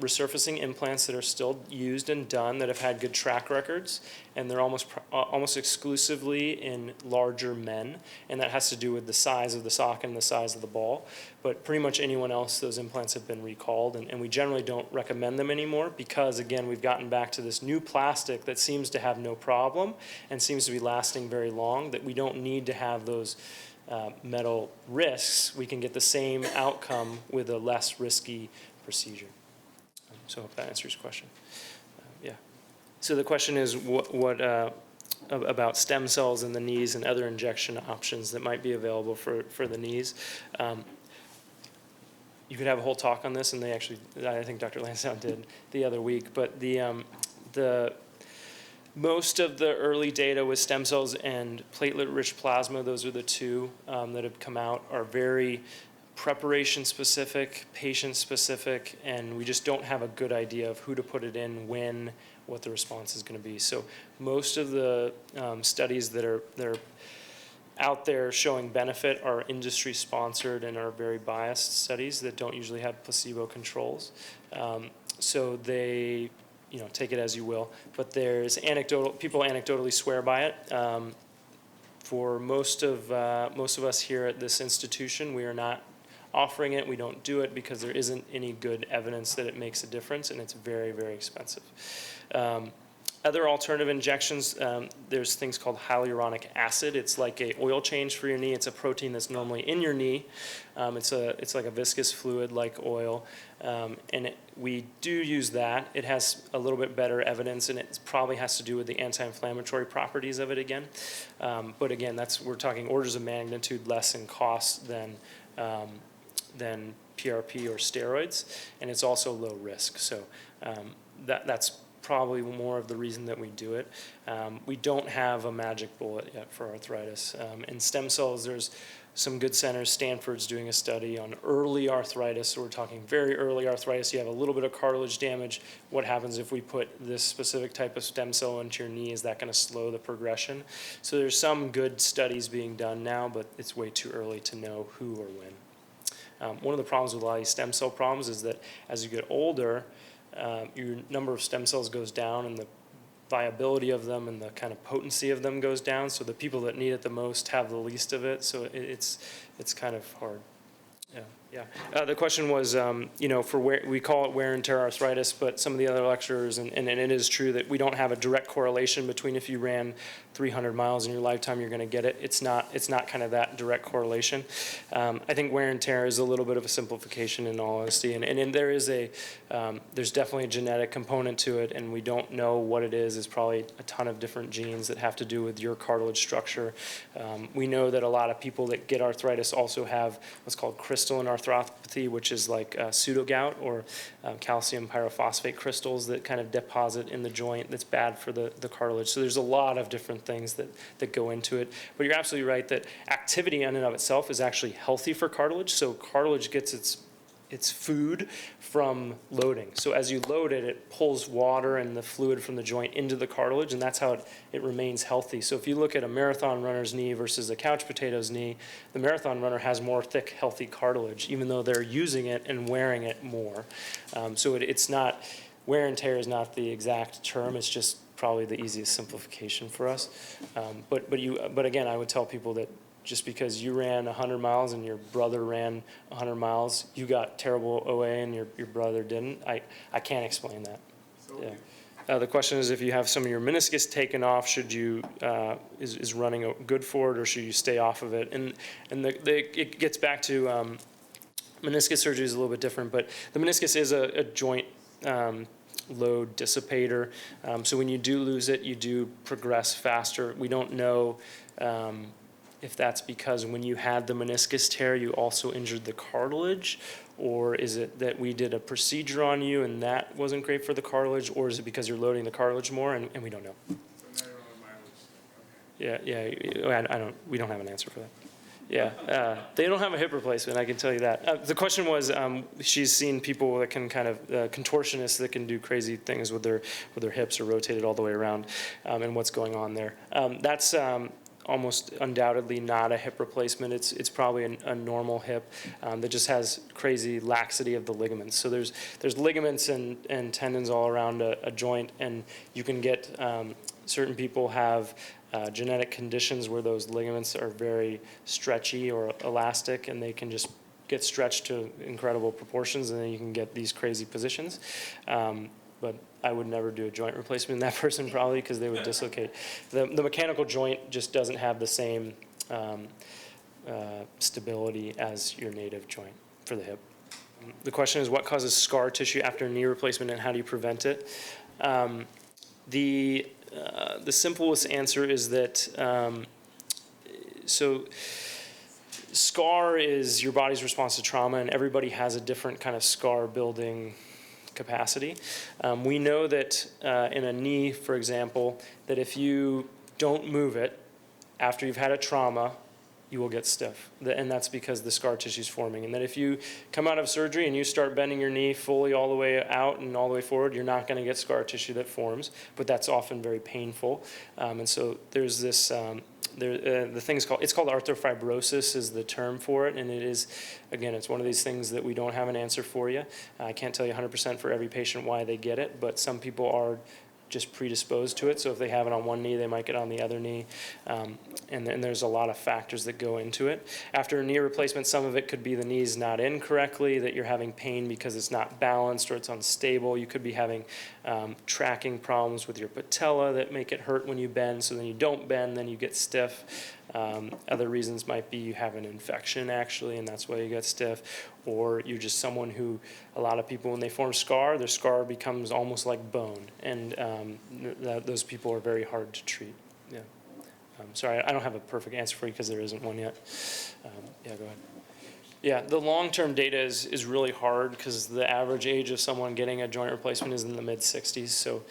[SPEAKER 1] resurfacing implants that are still used and done that have had good track records, and they're almost exclusively in larger men, and that has to do with the size of the socket and the size of the ball. But pretty much anyone else, those implants have been recalled, and we generally don't recommend them anymore because, again, we've gotten back to this new plastic that seems to have no problem and seems to be lasting very long, that we don't need to have those metal risks. We can get the same outcome with a less risky procedure. So I hope that answers your question. So the question is, what about stem cells in the knees and other injection options that might be available for the knees. You could have a whole talk on this, and they actually, I think Dr. Lansdowne did the other week, but the most of the early data with stem cells and platelet-rich plasma, those are the two that have come out, are very preparation-specific, patient-specific, and we just don't have a good idea of who to put it in, when, what the response is going to be. So most of the studies that are out there showing benefit are industry-sponsored and are very biased studies that don't usually have placebo controls. So they, take it as you will. But there's people anecdotally swear by it. For most of us here at this institution, we are not offering it. We don't do it because there isn't any good evidence that it makes a difference, and it's very, very expensive. Other alternative injections, there's things called hyaluronic acid. It's like a oil change for your knee. It's a protein that's normally in your knee. It's like a viscous fluid like oil, and we do use that. It has a little bit better evidence, and it probably has to do with the anti-inflammatory properties of it again. But again, we're talking orders of magnitude less in cost than PRP or steroids, and it's also low risk. So that's probably more of the reason that we do it. We don't have a magic bullet yet for arthritis. In stem cells, there's some good centers. Stanford's doing a study on early arthritis. So we're talking very early arthritis. You have a little bit of cartilage damage. What happens if we put this specific type of stem cell into your knee? Is that going to slow the progression? So there's some good studies being done now, but it's way too early to know who or when. One of the problems with a lot of these stem cell problems is that as you get older, your number of stem cells goes down, and the viability of them and the kind of potency of them goes down. So the people that need it the most have the least of it. So it's kind of hard. Yeah. The question was, for we call it wear and tear arthritis, but some of the other lecturers, and it is true that we don't have a direct correlation between if you ran 300 miles in your lifetime, you're going to get it. It's not kind of that direct correlation. I think wear and tear is a little bit of a simplification in all honesty, and there is there's definitely a genetic component to it, and we don't know what it is. It's probably a ton of different genes that have to do with your cartilage structure. We know that a lot of people that get arthritis also have what's called crystalline arthropathy, which is like pseudogout or calcium pyrophosphate crystals that kind of deposit in the joint that's bad for the cartilage. So there's a lot of different things that go into it. But you're absolutely right that activity in and of itself is actually healthy for cartilage. So cartilage gets its food from loading. So as you load it, it pulls water and the fluid from the joint into the cartilage, and that's how it remains healthy. So if you look at a marathon runner's knee versus a couch potato's knee, the marathon runner has more thick, healthy cartilage, even though they're using it and wearing it more. So it's not, wear and tear is not the exact term, it's just probably the easiest simplification for us. But again, I would tell people that just because you ran 100 miles and your brother ran 100 miles, you got terrible OA and your brother didn't. I can't explain that. Yeah. The question is, if you have some of your meniscus taken off, should you is running good for it, or should you stay off of it? And it gets back to meniscus surgery is a little bit different, but the meniscus is a joint load dissipator. So when you do lose it, you do progress faster. We don't know if that's because when you had the meniscus tear, you also injured the cartilage, or is it that we did a procedure on you and that wasn't great for the cartilage, or is it because you're loading the cartilage more, and we don't know.
[SPEAKER 2] So now you're on my list.
[SPEAKER 1] Yeah, we don't have an answer for that. Yeah, they don't have a hip replacement, I can tell you that. The question was, she's seen people that can kind of, contortionists that can do crazy things with their hips or rotate it all the way around, and what's going on there. That's almost undoubtedly not a hip replacement. It's probably a normal hip that just has crazy laxity of the ligaments. So there's ligaments and tendons all around a joint, and you can get, certain people have genetic conditions where those ligaments are very stretchy or elastic, and they can just get stretched to incredible proportions, and then you can get these crazy positions. But I would never do a joint replacement in that person probably, because they would dislocate. The mechanical joint just doesn't have the same stability as your native joint for the hip. The question is, what causes scar tissue after knee replacement, and how do you prevent it? the simplest answer is that, so scar is your body's response to trauma, and everybody has a different kind of scar building capacity. We know that in a knee, for example, that if you don't move it after you've had a trauma, you will get stiff. And that's because the scar tissue is forming. And that if you come out of surgery and you start bending your knee fully all the way out and all the way forward, you're not going to get scar tissue that forms, but that's often very painful. And so there's this, the thing is called, it's called arthrofibrosis is the term for it. And it is, again, it's one of these things that we don't have an answer for you. I can't tell you 100% for every patient why they get it, but some people are just predisposed to it. So if they have it on one knee, they might get it on the other knee. And then there's a lot of factors that go into it. After a knee replacement, some of it could be the knee's not in correctly, that you're having pain because it's not balanced or it's unstable. You could be having tracking problems with your patella that make it hurt when you bend. So then you don't bend, then you get stiff. Other reasons might be you have an infection actually, and that's why you get stiff. Or you're just someone who, a lot of people, when they form scar, their scar becomes almost like bone. And those people are very hard to treat. Yeah. Sorry, I don't have a perfect answer for you because there isn't one yet. Yeah, go ahead. Yeah, the long-term data is really hard because the average age of someone getting a joint replacement is in the mid-60s. So,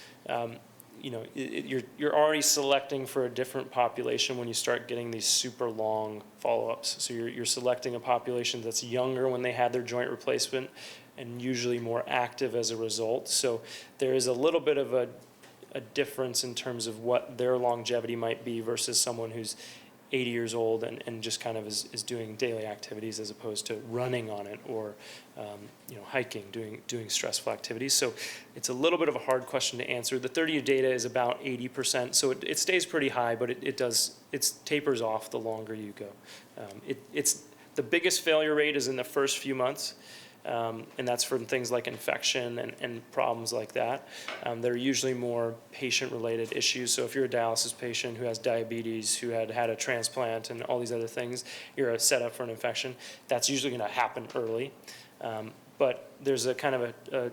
[SPEAKER 1] you know, you're already selecting for a different population when you start getting these super long follow-ups. So you're selecting a population that's younger when they had their joint replacement and usually more active as a result. So there is a little bit of a difference in terms of what their longevity might be versus someone who's 80 years old and just kind of is doing daily activities as opposed to running on it or you know, hiking, doing stressful activities. So it's a little bit of a hard question to answer. The 30-year data is about 80%, so it stays pretty high, but it tapers off the longer you go. It's the biggest failure rate is in the first few months. And that's from things like infection and problems like that. They're usually more patient-related issues. So if you're a dialysis patient who has diabetes, who had a transplant and all these other things, you're set up for an infection, that's usually going to happen early. But there's a kind of a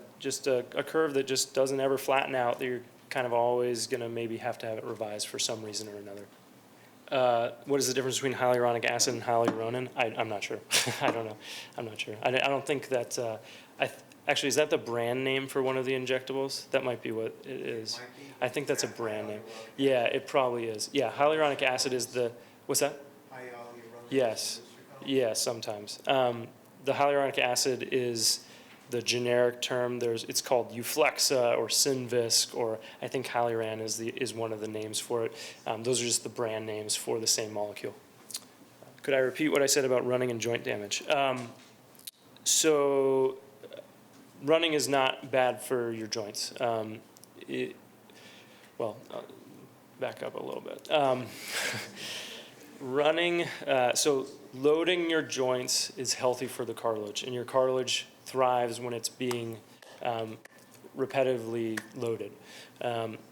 [SPEAKER 1] curve that just doesn't ever flatten out, that you're kind of always going to maybe have to have it revised for some reason or another. What is the difference between hyaluronic acid and hyaluronan? I'm not sure. I don't know. I'm not sure. I don't think that, actually, is that the brand name for one of the injectables? That might be what it is. I think that's a brand name. Yeah, it probably is. Yeah, hyaluronic acid is the, what's that? Yes. Yeah, sometimes. The hyaluronic acid is the generic term. It's called Euflexa or Synvisc, or I think Hyaluran is one of the names for it. Those are just the brand names for the same molecule. Could I repeat what I said about running and joint damage? So running is not bad for your joints. Well, back up a little bit. Running, so loading your joints is healthy for the cartilage, and your cartilage thrives when it's being repetitively loaded.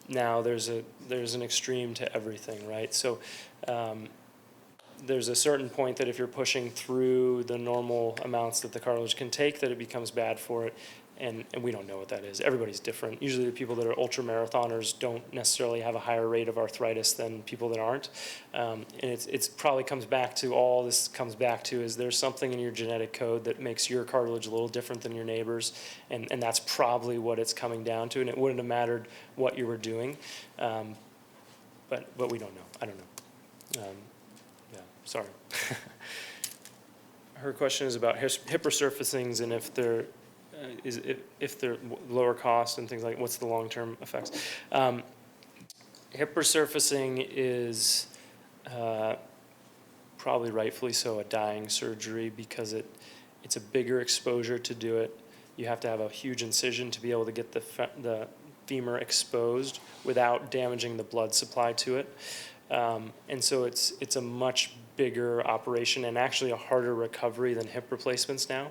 [SPEAKER 1] Now there's an extreme to everything, right? So there's a certain point that if you're pushing through the normal amounts that the cartilage can take, that it becomes bad for it. And we don't know what that is. Everybody's different. Usually the people that are ultra marathoners don't necessarily have a higher rate of arthritis than people that aren't. And it's probably comes back to, all this comes back to is there's something in your genetic code that makes your cartilage a little different than your neighbor's. And that's probably what it's coming down to. And it wouldn't have mattered what you were doing. But we don't know. I don't know. Yeah, sorry. Her question is about hip resurfacings and if they're if they're lower cost and things like, what's the long-term effects? Hip resurfacing is probably rightfully so a dying surgery because it's a bigger exposure to do it. You have to have a huge incision to be able to get the femur exposed without damaging the blood supply to it. And so it's a much bigger operation and actually a harder recovery than hip replacements now.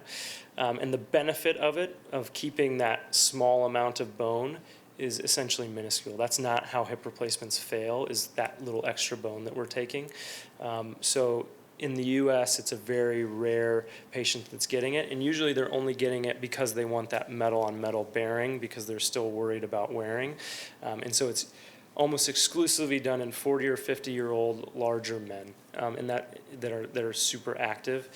[SPEAKER 1] And the benefit of it, of keeping that small amount of bone, is essentially minuscule. That's not how hip replacements fail, is that little extra bone that we're taking. So in the US, it's a very rare patient that's getting it, and usually they're only getting it because they want that metal on metal bearing because they're still worried about wearing. And so it's almost exclusively done in 40 or 50-year-old larger men, and that are super active.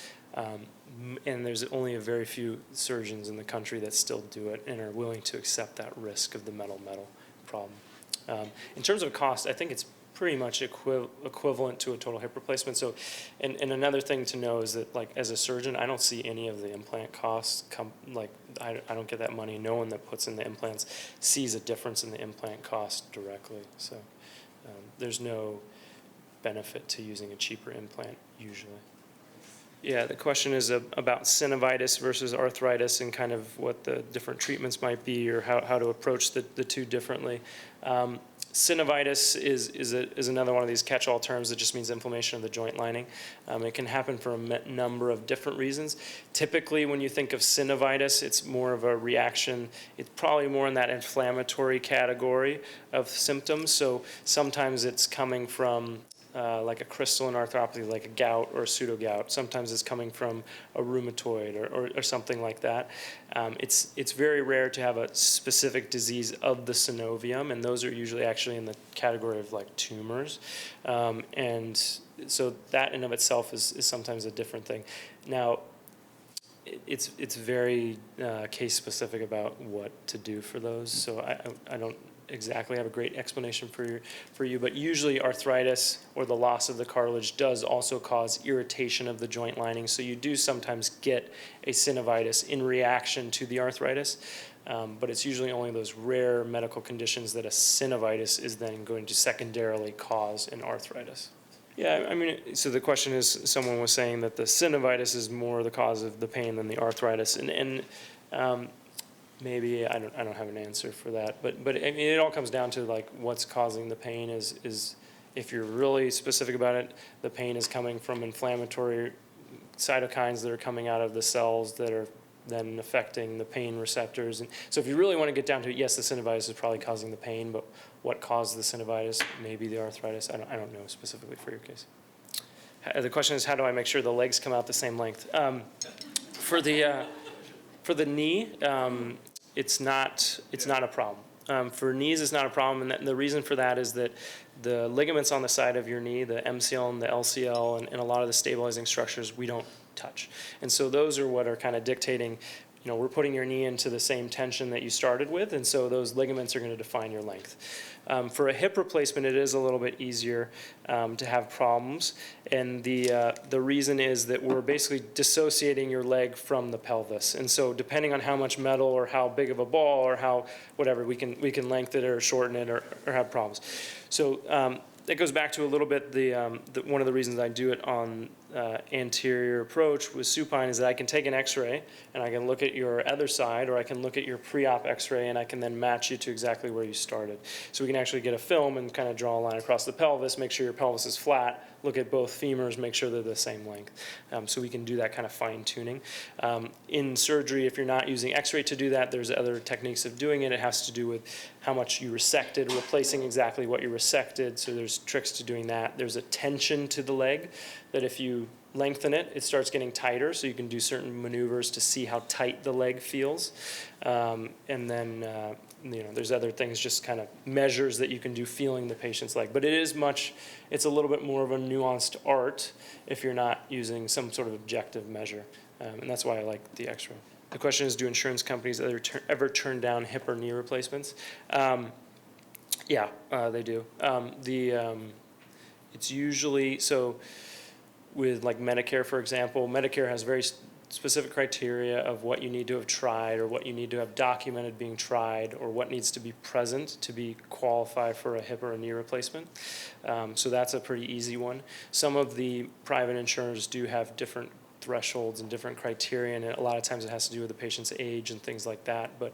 [SPEAKER 1] And there's only a very few surgeons in the country that still do it and are willing to accept that risk of the metal-metal problem. In terms of cost, I think it's pretty much equivalent to a total hip replacement. So, and another thing to know is that, like, as a surgeon, I don't see any of the implant costs I don't get that money. No one that puts in the implants sees a difference in the implant cost directly. So there's no benefit to using a cheaper implant usually. Yeah, the question is about synovitis versus arthritis and kind of what the different treatments might be, or how to approach the two differently. Synovitis is another one of these catch-all terms that just means inflammation of the joint lining. It can happen for a number of different reasons. Typically, when you think of synovitis, it's more of a reaction. It's probably more in that inflammatory category of symptoms. So sometimes it's coming from like a crystalline arthropathy, like a gout or a pseudogout. Sometimes it's coming from a rheumatoid or something like that. It's very rare to have a specific disease of the synovium, and those are usually actually in the category of like tumors. And so that in of itself is sometimes a different thing. Now, it's very case specific about what to do for those. So I don't exactly have a great explanation for you, but usually arthritis or the loss of the cartilage does also cause irritation of the joint lining. So you do sometimes get a synovitis in reaction to the arthritis, but it's usually only those rare medical conditions that a synovitis is then going to secondarily cause an arthritis. Yeah, I mean, so the question is, someone was saying that the synovitis is more the cause of the pain than the arthritis, and maybe I don't have an answer for that, but I mean, it all comes down to like what's causing the pain. Is if you're really specific about it, the pain is coming from inflammatory cytokines that are coming out of the cells that are then affecting the pain receptors. And so if you really want to get down to it, yes, the synovitis is probably causing the pain, but what caused the synovitis? Maybe the arthritis. I don't know specifically for your case. The question is, how do I make sure the legs come out the same length? For the knee, it's not a problem. For knees, it's not a problem, and the reason for that is that the ligaments on the side of your knee, the MCL and the LCL, and a lot of the stabilizing structures, we don't touch. And so those are what are kind of dictating, we're putting your knee into the same tension that you started with, and so those ligaments are going to define your length. For a hip replacement, it is a little bit easier to have problems, and the reason is that we're basically dissociating your leg from the pelvis, and so depending on how much metal or how big of a ball or how whatever, we can lengthen it or shorten it or have problems. So that goes back to a little bit one of the reasons I do it on anterior approach with supine is that I can take an x-ray and I can look at your other side, or I can look at your pre-op x-ray, and I can then match you to exactly where you started. So we can actually get a film and kind of draw a line across the pelvis, make sure your pelvis is flat, look at both femurs, make sure they're the same length. So we can do that kind of fine tuning. In surgery, if you're not using x-ray to do that, there's other techniques of doing it. It has to do with how much you resected, replacing exactly what you resected. So there's tricks to doing that. There's a tension to the leg that if you lengthen it, it starts getting tighter, so you can do certain maneuvers to see how tight the leg feels. And then there's other things, just kind of measures that you can do feeling the patient's leg. But it's a little bit more of a nuanced art if you're not using some sort of objective measure. And that's why I like the x-ray. The question is, do insurance companies ever turn down hip or knee replacements? Yeah, they do. It's usually, so with like Medicare, for example, Medicare has very specific criteria of what you need to have tried or what you need to have documented being tried or what needs to be present to be qualified for a hip or a knee replacement. So that's a pretty easy one. Some of the private insurers do have different thresholds and different criteria, and a lot of times it has to do with the patient's age and things like that. But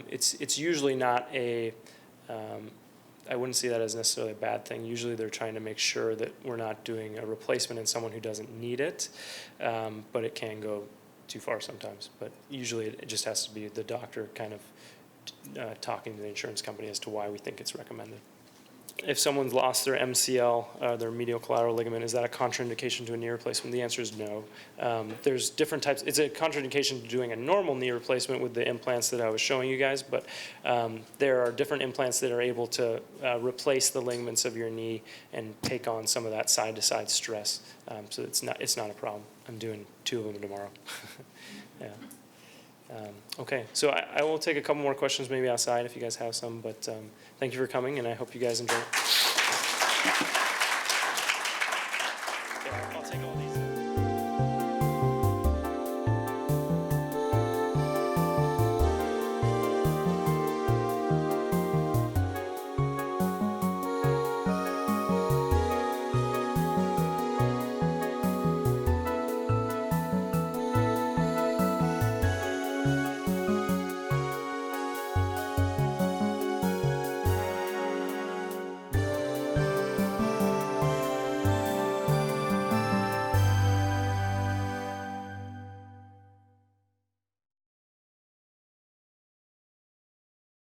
[SPEAKER 1] it's usually not I wouldn't see that as necessarily a bad thing. Usually they're trying to make sure that we're not doing a replacement in someone who doesn't need it, but it can go too far sometimes. But usually it just has to be the doctor kind of talking to the insurance company as to why we think it's recommended. if someone's lost their MCL, their medial collateral ligament, is that a contraindication to a knee replacement? The answer is no. There's different types. It's a contraindication to doing a normal knee replacement with the implants that I was showing you guys, but there are different implants that are able to replace the ligaments of your knee and take on some of that side-to-side stress. So it's not a problem. I'm doing 2 of them tomorrow. Yeah. Okay, so I will take a couple more questions maybe outside if you guys have some, but thank you for coming, and I hope you guys enjoy it.